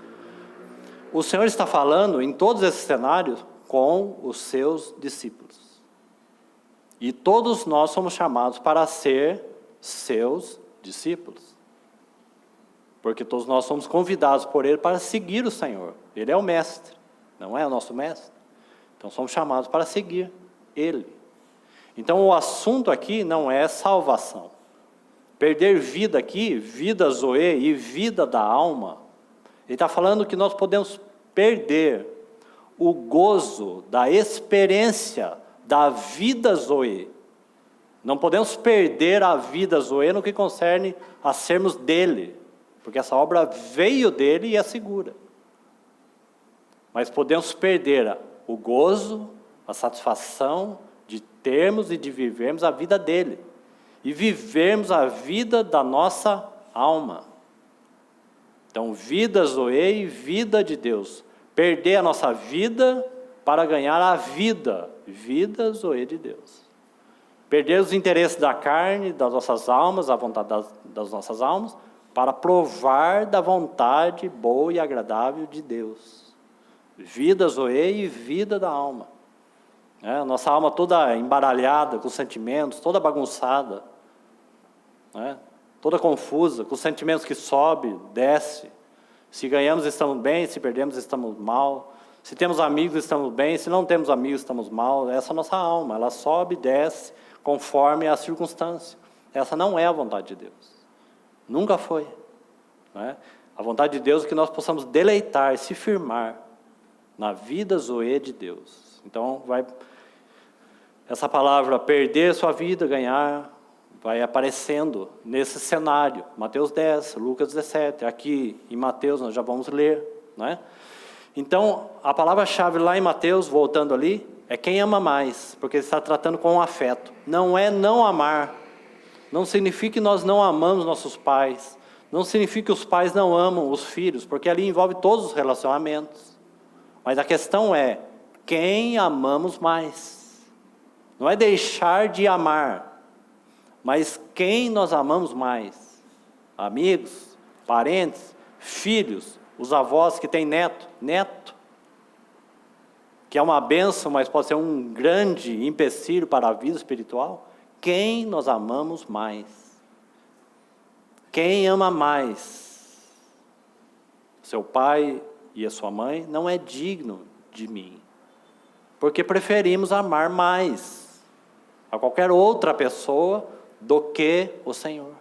Speaker 1: O Senhor está falando em todos esses cenários com os seus discípulos. E todos nós somos chamados para ser seus discípulos. Porque todos nós somos convidados por Ele para seguir o Senhor. Ele é o mestre, não é o nosso mestre? Então somos chamados para seguir Ele. Então o assunto aqui não é salvação. Perder vida aqui, vida zoe e vida da alma. Ele está falando que nós podemos perder o gozo da experiência da vida zoe. Não podemos perder a vida zoe no que concerne a sermos dele. Porque essa obra veio dele e é segura. Mas podemos perder o gozo, a satisfação de termos e de vivermos a vida dele. E vivermos a vida da nossa alma. Então, vida zoe e vida de Deus. Perder a nossa vida para ganhar a vida zoe de Deus. Perder os interesses da carne, das nossas almas, a vontade das nossas almas, para provar da vontade boa e agradável de Deus. Vida zoe e vida da alma. A nossa alma toda embaralhada, com sentimentos, toda bagunçada, toda confusa, com sentimentos que sobe, desce. Se ganhamos, estamos bem, se perdemos, estamos mal. Se temos amigos, estamos bem, se não temos amigos, estamos mal. Essa é a nossa alma, ela sobe e desce conforme a circunstância. Essa não é a vontade de Deus. Nunca foi. A vontade de Deus é que nós possamos deleitar, se firmar na vida zoe de Deus. Então, essa palavra perder sua vida, ganhar, vai aparecendo nesse cenário. Mateus 10, Lucas 17, aqui em Mateus nós já vamos ler. Então, a palavra-chave lá em Mateus, voltando ali, é quem ama mais, porque ele está tratando com afeto. Não é não amar. Não significa que nós não amamos nossos pais. Não significa que os pais não amam os filhos, porque ali envolve todos os relacionamentos. Mas a questão é, quem amamos mais? Não é deixar de amar, mas quem nós amamos mais? Amigos, parentes, filhos, os avós que têm neto, que é uma bênção, mas pode ser um grande empecilho para a vida espiritual. Quem nós amamos mais? Quem ama mais? Seu pai e a sua mãe não é digno de mim, porque preferimos amar mais a qualquer outra pessoa do que o Senhor.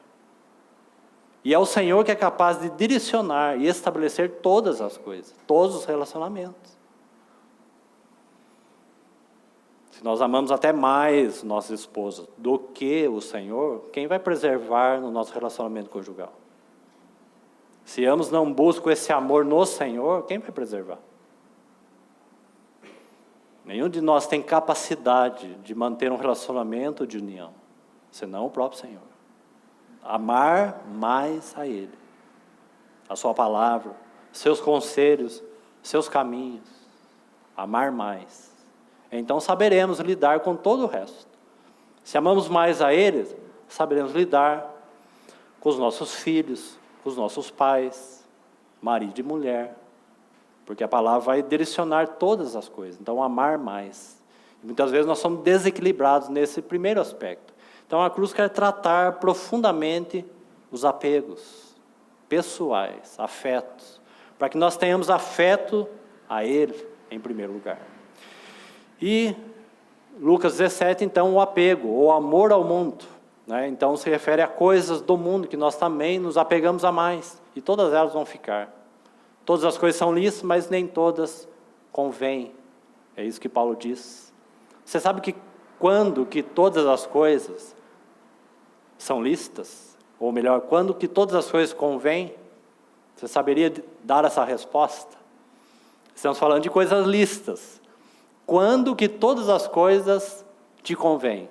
Speaker 1: E é o Senhor que é capaz de direcionar e estabelecer todas as coisas, todos os relacionamentos. Se nós amamos até mais nossa esposa do que o Senhor, quem vai preservar no nosso relacionamento conjugal? Se ambos não buscam esse amor no Senhor, quem vai preservar? Nenhum de nós tem capacidade de manter um relacionamento de união, senão o próprio Senhor. Amar mais a Ele, a sua palavra, seus conselhos, seus caminhos. Amar mais. Então saberemos lidar com todo o resto. Se amamos mais a Ele, saberemos lidar com os nossos filhos, com os nossos pais, marido e mulher. Porque a palavra vai direcionar todas as coisas. Então, amar mais. E muitas vezes nós somos desequilibrados nesse primeiro aspecto. Então, a cruz quer tratar profundamente os apegos pessoais, afetos, para que nós tenhamos afeto a Ele em primeiro lugar. E Lucas 17, então, o apego, o amor ao mundo. Então, se refere a coisas do mundo que nós também nos apegamos a mais. E todas elas vão ficar. Todas as coisas são lícitas, mas nem todas convêm. É isso que Paulo diz. Você sabe que quando que todas as coisas são lícitas? Ou melhor, quando que todas as coisas convêm? Você saberia dar essa resposta? Estamos falando de coisas lícitas. Quando que todas as coisas te convêm?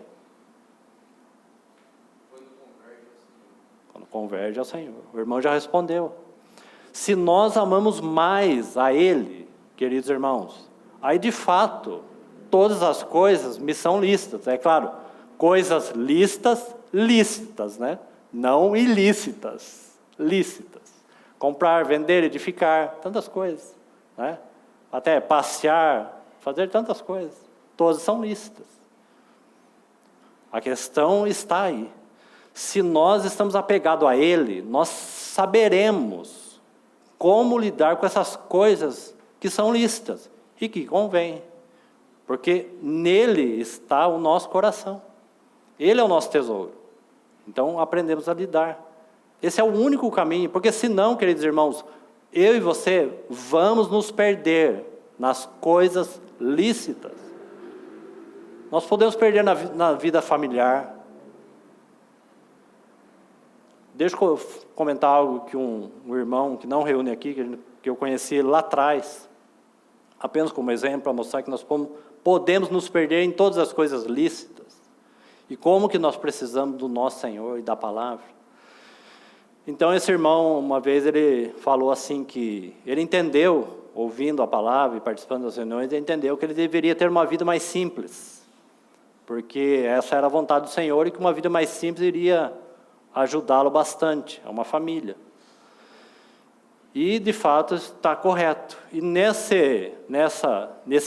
Speaker 1: Quando converge ao Senhor. O irmão já respondeu. Se nós amamos mais a Ele, queridos irmãos, aí de fato, todas as coisas me são lícitas. É claro, coisas lícitas, não ilícitas, lícitas. Comprar, vender, edificar, tantas coisas. Até passear, fazer tantas coisas. Todas são lícitas. A questão está aí. Se nós estamos apegados a Ele, nós saberemos como lidar com essas coisas que são lícitas e que convêm. Porque nele está o nosso coração. Ele é o nosso tesouro. Então, aprendemos a lidar. Esse é o único caminho, porque senão, queridos irmãos, eu e você vamos nos perder nas coisas lícitas. Nós podemos perder na vida familiar. Deixa eu comentar algo que um irmão que não reúne aqui, que eu conheci lá atrás, apenas como exemplo, para mostrar que nós podemos nos perder em todas as coisas lícitas. E como que nós precisamos do nosso Senhor e da palavra. Então esse irmão, uma vez ele falou assim que ele entendeu, ouvindo a palavra e participando das reuniões, ele entendeu que ele deveria ter uma vida mais simples. Porque essa era a vontade do Senhor e que uma vida mais simples iria ajudá-lo bastante, a uma família. E, de fato, está correto. E nesse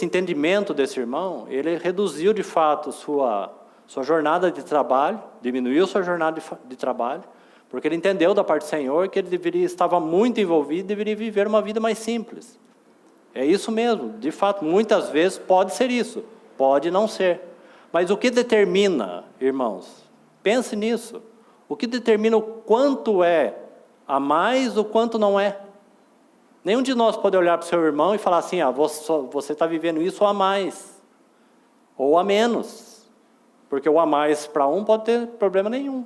Speaker 1: entendimento desse irmão, ele reduziu, de fato, sua jornada de trabalho, diminuiu sua jornada de trabalho, porque ele entendeu da parte do Senhor que ele estava muito envolvido e deveria viver uma vida mais simples. É isso mesmo, de fato, muitas vezes pode ser isso, pode não ser. Mas o que determina, irmãos, pense nisso, o que determina o quanto é a mais, o quanto não é? Nenhum de nós pode olhar para o seu irmão e falar assim, você está vivendo isso a mais, ou a menos. Porque o a mais para um pode ter problema nenhum,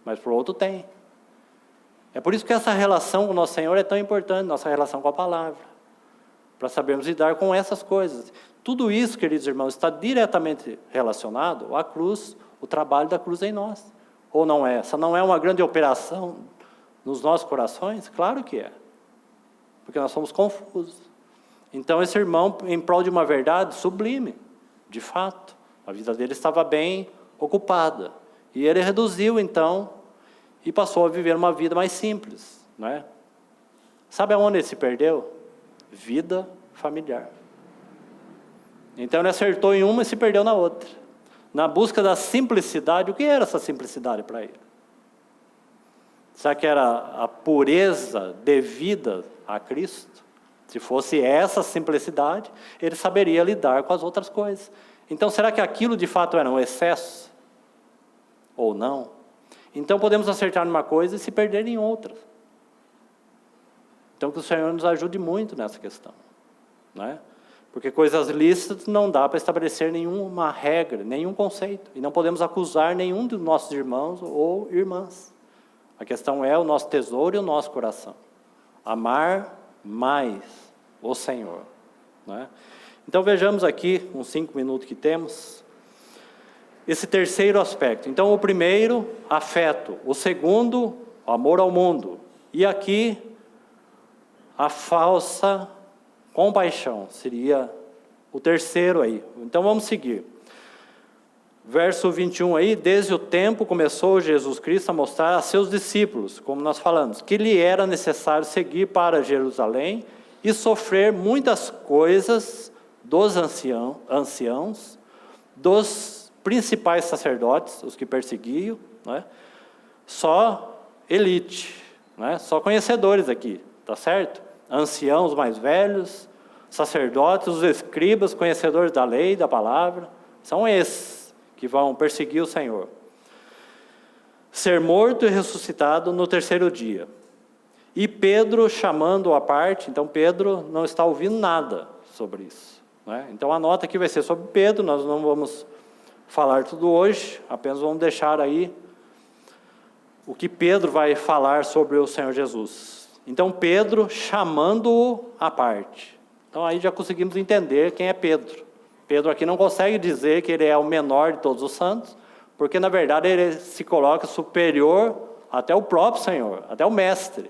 Speaker 1: mas para o outro tem. É por isso que essa relação com o nosso Senhor é tão importante, nossa relação com a palavra, para sabermos lidar com essas coisas. Tudo isso, queridos irmãos, está diretamente relacionado à cruz, o trabalho da cruz em nós. Ou não é? Essa não é uma grande operação nos nossos corações? Claro que é. Porque nós somos confusos. Então, esse irmão, em prol de uma verdade sublime, de fato, a vida dele estava bem ocupada. E ele reduziu, então, e passou a viver uma vida mais simples. Não é? Sabe aonde ele se perdeu? Vida familiar. Então, ele acertou em uma e se perdeu na outra. Na busca da simplicidade, o que era essa simplicidade para ele? Será que era a pureza devida a Cristo? Se fosse essa simplicidade, ele saberia lidar com as outras coisas. Então, será que aquilo de fato era um excesso? Ou não? Então, podemos acertar numa coisa e se perder em outra. Então, que o Senhor nos ajude muito nessa questão. Não é? Porque coisas lícitas não dá para estabelecer nenhuma regra, nenhum conceito. E não podemos acusar nenhum dos nossos irmãos ou irmãs. A questão é o nosso tesouro e o nosso coração. Amar mais o Senhor. Não é? Então vejamos aqui, uns 5 minutos que temos, esse terceiro aspecto. Então o primeiro, afeto. O segundo, amor ao mundo. E aqui, a falsa compaixão. Seria o terceiro aí. Então vamos seguir. Verso 21 aí, desde o tempo começou Jesus Cristo a mostrar a seus discípulos, como nós falamos, que lhe era necessário seguir para Jerusalém e sofrer muitas coisas dos anciãos, dos principais sacerdotes, os que perseguiam, né? Só elite, né? Só conhecedores aqui, tá certo? Anciãos mais velhos, sacerdotes, os escribas, conhecedores da lei, da palavra, são esses que vão perseguir o Senhor. Ser morto e ressuscitado no terceiro dia. E Pedro chamando-o à parte, então Pedro não está ouvindo nada sobre isso. Né? Então a nota aqui vai ser sobre Pedro, nós não vamos falar tudo hoje, apenas vamos deixar aí o que Pedro vai falar sobre o Senhor Jesus. Então Pedro chamando-o à parte. Então aí já conseguimos entender quem é Pedro. Pedro aqui não consegue dizer que ele é o menor de todos os santos, porque na verdade ele se coloca superior até o próprio Senhor, até o mestre.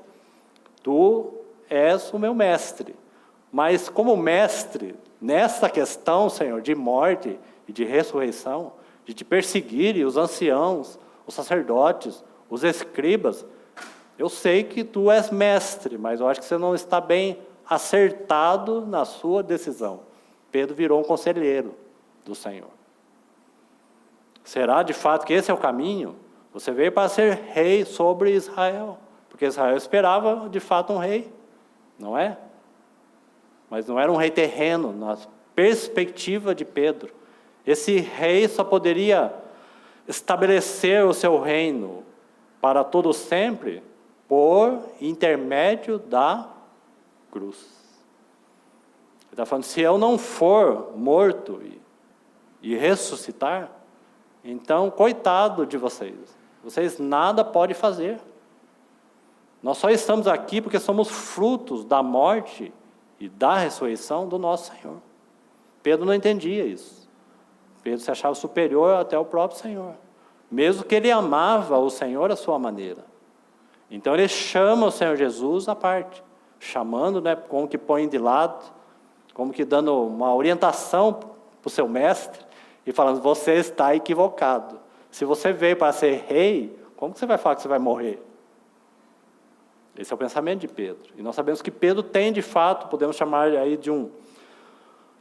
Speaker 1: Tu és o meu mestre. Mas como mestre, nessa questão, Senhor, de morte e de ressurreição, de te perseguir, e os anciãos, os sacerdotes, os escribas, eu sei que tu és mestre, mas eu acho que você não está bem acertado na sua decisão. Pedro virou um conselheiro do Senhor. Será de fato que esse é o caminho? Você veio para ser rei sobre Israel, porque Israel esperava de fato um rei, não é? Mas não era um rei terreno, na perspectiva de Pedro. Esse rei só poderia estabelecer o seu reino para todo sempre por intermédio da cruz. Ele está falando, se eu não for morto e ressuscitar, então, coitado de vocês. Vocês nada podem fazer. Nós só estamos aqui porque somos frutos da morte e da ressurreição do nosso Senhor. Pedro não entendia isso. Pedro se achava superior até o próprio Senhor. Mesmo que ele amava o Senhor à sua maneira. Então ele chama o Senhor Jesus à parte. Chamando, né, como que põe de lado, como que dando uma orientação para o seu mestre, e falando, você está equivocado. Se você veio para ser rei, como que você vai falar que você vai morrer? Esse é o pensamento de Pedro. E nós sabemos que Pedro tem, de fato, podemos chamar aí de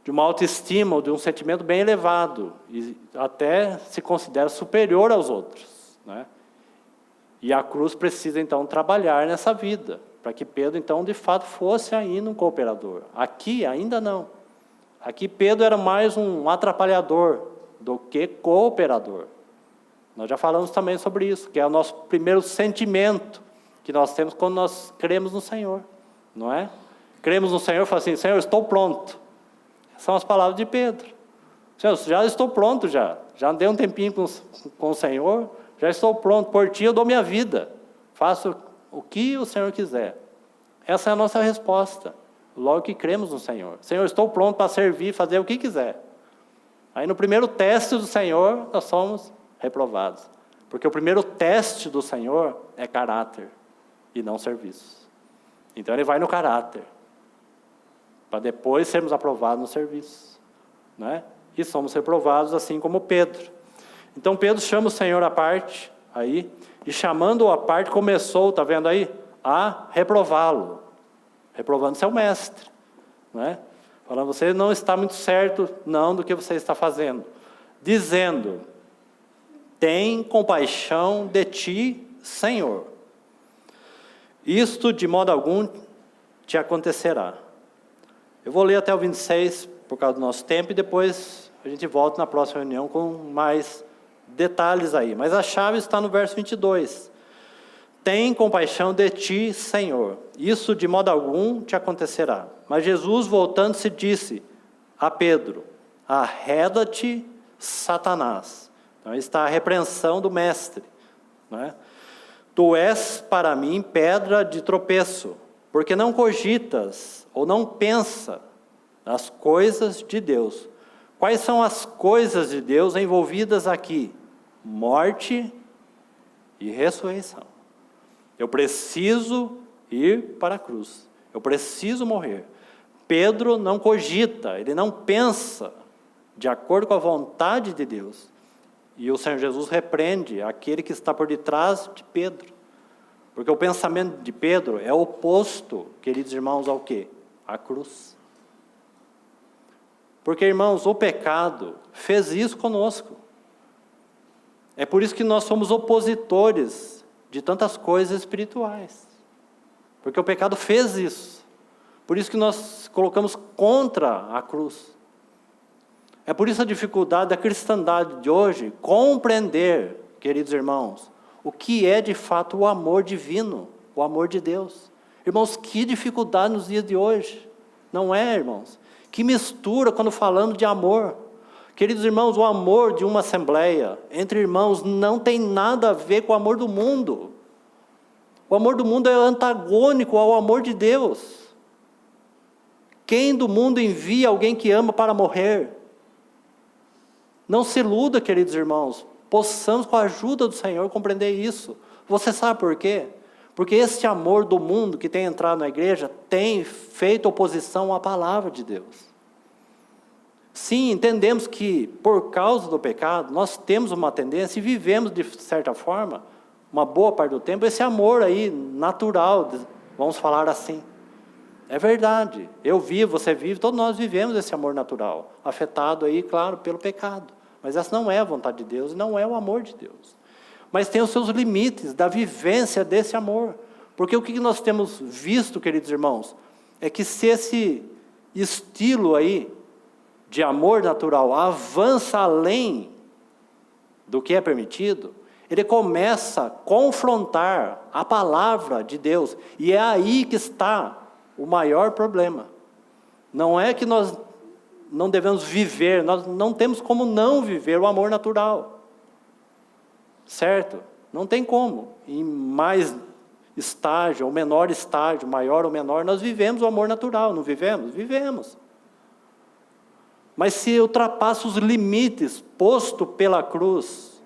Speaker 1: uma autoestima, de um sentimento bem elevado, e até se considera superior aos outros, né? E a cruz precisa, então, trabalhar nessa vida, para que Pedro, então, de fato, fosse ainda um cooperador. Aqui, ainda não. Aqui, Pedro era mais um atrapalhador do que cooperador. Nós já falamos também sobre isso, que é o nosso primeiro sentimento que nós temos quando nós cremos no Senhor, não é? Cremos no Senhor e falamos assim, Senhor, estou pronto. São as palavras de Pedro. Senhor, já estou pronto já andei um tempinho com o Senhor, já estou pronto, por ti eu dou minha vida, faço o que o Senhor quiser. Essa é a nossa resposta, logo que cremos no Senhor. Senhor, estou pronto para servir, fazer o que quiser. Aí no primeiro teste do Senhor, nós somos reprovados. Porque o primeiro teste do Senhor é caráter e não serviço. Então ele vai no caráter, para depois sermos aprovados no serviço, né? E somos reprovados assim como Pedro. Então Pedro chama o Senhor à parte, aí, e chamando-o à parte, começou, está vendo aí? A reprová-lo. Reprovando seu mestre, né? Falando, você não está muito certo, não, do que você está fazendo. Dizendo, tem compaixão de ti, Senhor. Isto de modo algum te acontecerá. Eu vou ler até o 26, por causa do nosso tempo, e depois a gente volta na próxima reunião com mais detalhes aí. Mas a chave está no verso 22. Tem compaixão de ti, Senhor. Isso de modo algum te acontecerá. Mas Jesus, voltando-se, disse a Pedro, arreda-te, Satanás. Então está a repreensão do mestre, né? Tu és para mim pedra de tropeço, porque não cogitas ou não pensa nas coisas de Deus. Quais são as coisas de Deus envolvidas aqui? Morte e ressurreição. Eu preciso ir para a cruz. Eu preciso morrer. Pedro não cogita, ele não pensa de acordo com a vontade de Deus. E o Senhor Jesus repreende aquele que está por detrás de Pedro. Porque o pensamento de Pedro é oposto, queridos irmãos, ao quê? À cruz. Porque, irmãos, o pecado fez isso conosco. É por isso que nós somos opositores de tantas coisas espirituais. Porque o pecado fez isso. Por isso que nós colocamos contra a cruz. É por isso a dificuldade da cristandade de hoje compreender, queridos irmãos, o que é de fato o amor divino, o amor de Deus. Irmãos, que dificuldade nos dias de hoje, não é, irmãos? Que mistura quando falamos de amor. Queridos irmãos, o amor de uma assembleia entre irmãos não tem nada a ver com o amor do mundo. O amor do mundo é antagônico ao amor de Deus. Quem do mundo envia alguém que ama para morrer? Não se iluda, queridos irmãos, possamos com a ajuda do Senhor compreender isso. Você sabe por quê? Porque esse amor do mundo que tem entrado na igreja tem feito oposição à palavra de Deus. Sim, entendemos que por causa do pecado, nós temos uma tendência e vivemos de certa forma, uma boa parte do tempo, esse amor aí natural, vamos falar assim. É verdade, eu vivo, você vive, todos nós vivemos esse amor natural, afetado aí, claro, pelo pecado. Mas essa não é a vontade de Deus, não é o amor de Deus. Mas tem os seus limites da vivência desse amor. Porque o que nós temos visto, queridos irmãos, é que se esse estilo aí de amor natural avança além do que é permitido, ele começa a confrontar a palavra de Deus. E é aí que está o maior problema. Não é que nós não devemos viver, nós não temos como não viver o amor natural. Certo? Não tem como. Em mais estágio, ou menor estágio, maior ou menor, nós vivemos o amor natural, não vivemos? Vivemos. Mas se ultrapassa os limites posto pela cruz,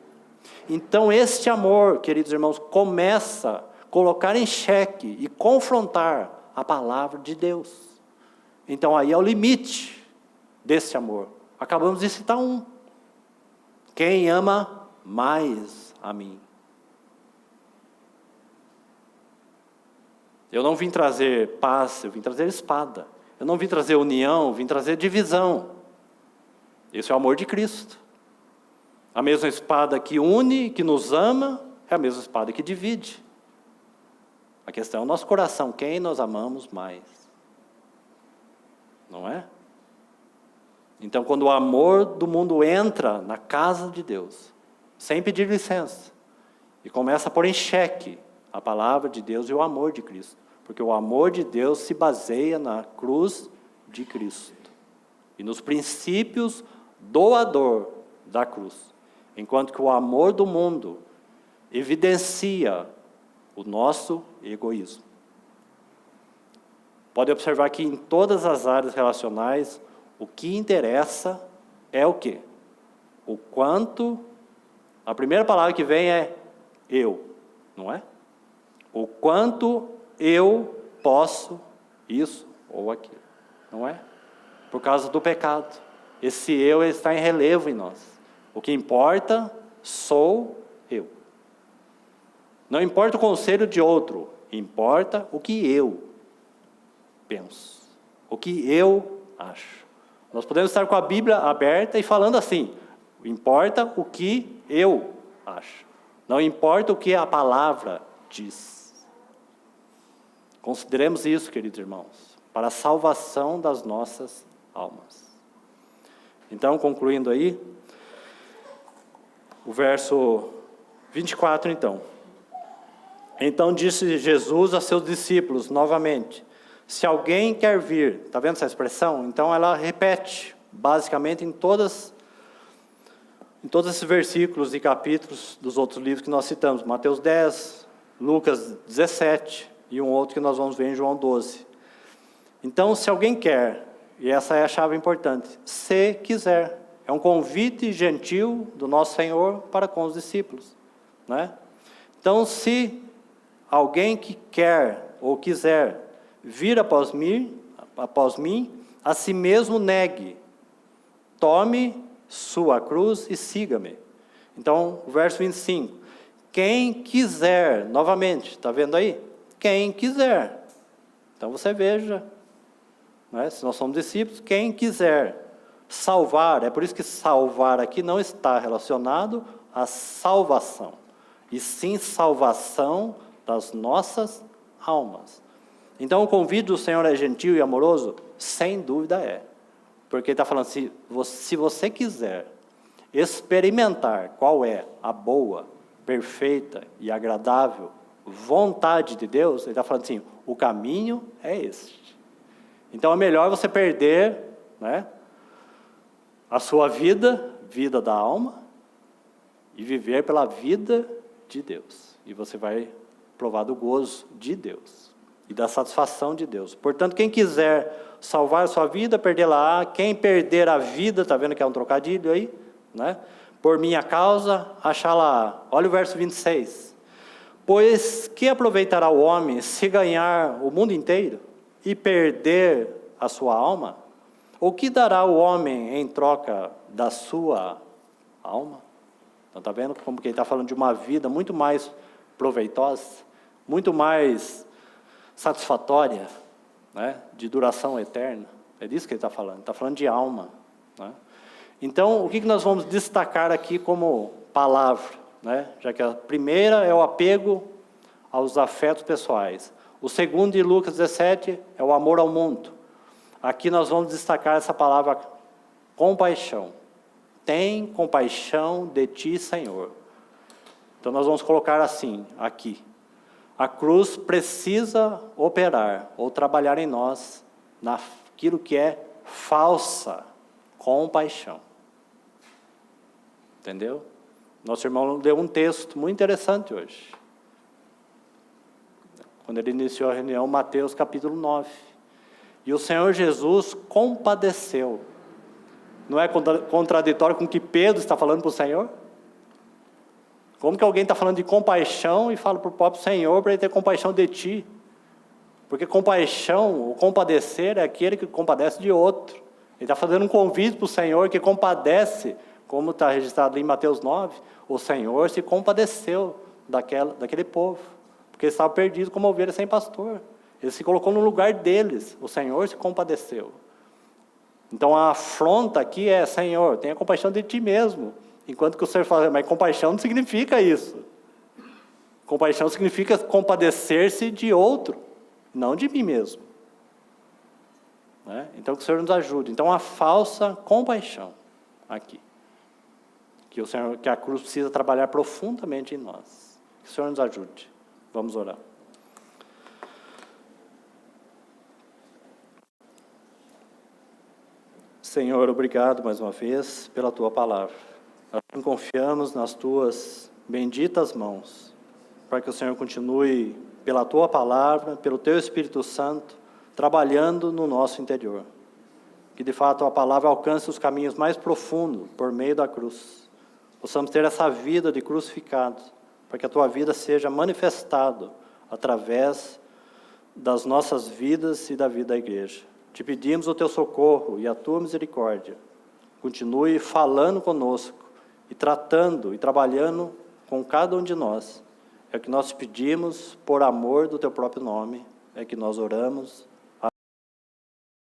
Speaker 1: então este amor, queridos irmãos, começa a colocar em xeque e confrontar a palavra de Deus. Então aí é o limite desse amor. Acabamos de citar um. Quem ama mais a mim? Eu não vim trazer paz, eu vim trazer espada. Eu não vim trazer união, eu vim trazer divisão. Esse é o amor de Cristo. A mesma espada que une, que nos ama, é a mesma espada que divide. A questão é o nosso coração, quem nós amamos mais. Não é? Então, quando o amor do mundo entra na casa de Deus, sem pedir licença, e começa a pôr em xeque a palavra de Deus e o amor de Cristo. Porque o amor de Deus se baseia na cruz de Cristo. E nos princípios doador da cruz. Enquanto que o amor do mundo evidencia o nosso egoísmo. Pode observar que em todas as áreas relacionais, o que interessa é o quê? O quanto, a primeira palavra que vem é eu, não é? O quanto eu posso isso ou aquilo, não é? Por causa do pecado. Esse eu está em relevo em nós. O que importa sou eu. Não importa o conselho de outro, importa o que eu penso, o que eu acho. Nós podemos estar com a Bíblia aberta e falando assim, importa o que eu acho. Não importa o que a palavra diz. Consideremos isso, queridos irmãos, para a salvação das nossas almas. Então, concluindo aí, o verso 24, então. Então disse Jesus a seus discípulos, novamente, se alguém quer vir, está vendo essa expressão? Então ela repete, basicamente, em todos esses versículos e capítulos dos outros livros que nós citamos, Mateus 10, Lucas 17, e um outro que nós vamos ver em João 12. Então, se alguém quer, e essa é a chave importante, se quiser, é um convite gentil do nosso Senhor para com os discípulos, né? Então, se alguém que quer ou quiser vir após mim, a si mesmo negue, tome sua cruz e siga-me. Então, o verso 25, quem quiser, novamente, está vendo aí? Quem quiser. Então você veja, né? Se nós somos discípulos, quem quiser salvar, é por isso que salvar aqui não está relacionado à salvação, e sim salvação das nossas almas. Então o convite do Senhor é gentil e amoroso? Sem dúvida é. Porque ele está falando assim, se você quiser experimentar qual é a boa, perfeita e agradável vontade de Deus, ele está falando assim, o caminho é este. Então é melhor você perder, né, a sua vida da alma, e viver pela vida de Deus. E você vai provar do gozo de Deus e da satisfação de Deus. Portanto, quem quiser salvar a sua vida, perdê-la-á. Quem perder a vida, está vendo que é um trocadilho aí? Né? Por minha causa, achá-la-á. Olha o verso 26. Pois que aproveitará o homem se ganhar o mundo inteiro e perder a sua alma? Ou que dará o homem em troca da sua alma? Então, está vendo como que ele está falando de uma vida muito mais proveitosa, muito mais satisfatória, né, de duração eterna. É disso que ele está falando de alma. Né? Então, o que nós vamos destacar aqui como palavra? Né? Já que a primeira é o apego aos afetos pessoais. O segundo, de Lucas 17, é o amor ao mundo. Aqui nós vamos destacar essa palavra compaixão. Tem compaixão de ti, Senhor. Então nós vamos colocar assim, aqui. A cruz precisa operar ou trabalhar em nós naquilo que é falsa compaixão. Entendeu? Nosso irmão deu um texto muito interessante hoje. Quando ele iniciou a reunião, Mateus capítulo 9. E o Senhor Jesus compadeceu. Não é contraditório com o que Pedro está falando para o Senhor? Como que alguém está falando de compaixão e fala para o próprio Senhor para ele ter compaixão de ti? Porque compaixão, o compadecer, é aquele que compadece de outro. Ele está fazendo um convite para o Senhor que compadece, como está registrado em Mateus 9, o Senhor se compadeceu daquele povo, porque estava perdido como ovelha sem pastor. Ele se colocou no lugar deles. O Senhor se compadeceu. Então a afronta aqui é: Senhor, tenha compaixão de ti mesmo. Enquanto que o Senhor fala: mas compaixão não significa isso. Compaixão significa compadecer-se de outro, não de mim mesmo. Né? Então que o Senhor nos ajude. Então a falsa compaixão aqui. Que a cruz precisa trabalhar profundamente em nós. Que o Senhor nos ajude. Vamos orar. Senhor, obrigado mais uma vez pela Tua palavra. Assim confiamos nas Tuas benditas mãos, para que o Senhor continue, pela Tua palavra, pelo Teu Espírito Santo, trabalhando no nosso interior. Que de fato a palavra alcance os caminhos mais profundos por meio da cruz. Possamos ter essa vida de crucificados, para que a Tua vida seja manifestada através das nossas vidas e da vida da igreja. Te pedimos o Teu socorro e a Tua misericórdia. Continue falando conosco e tratando e trabalhando com cada um de nós. É o que nós te pedimos por amor do Teu próprio nome. É que nós oramos.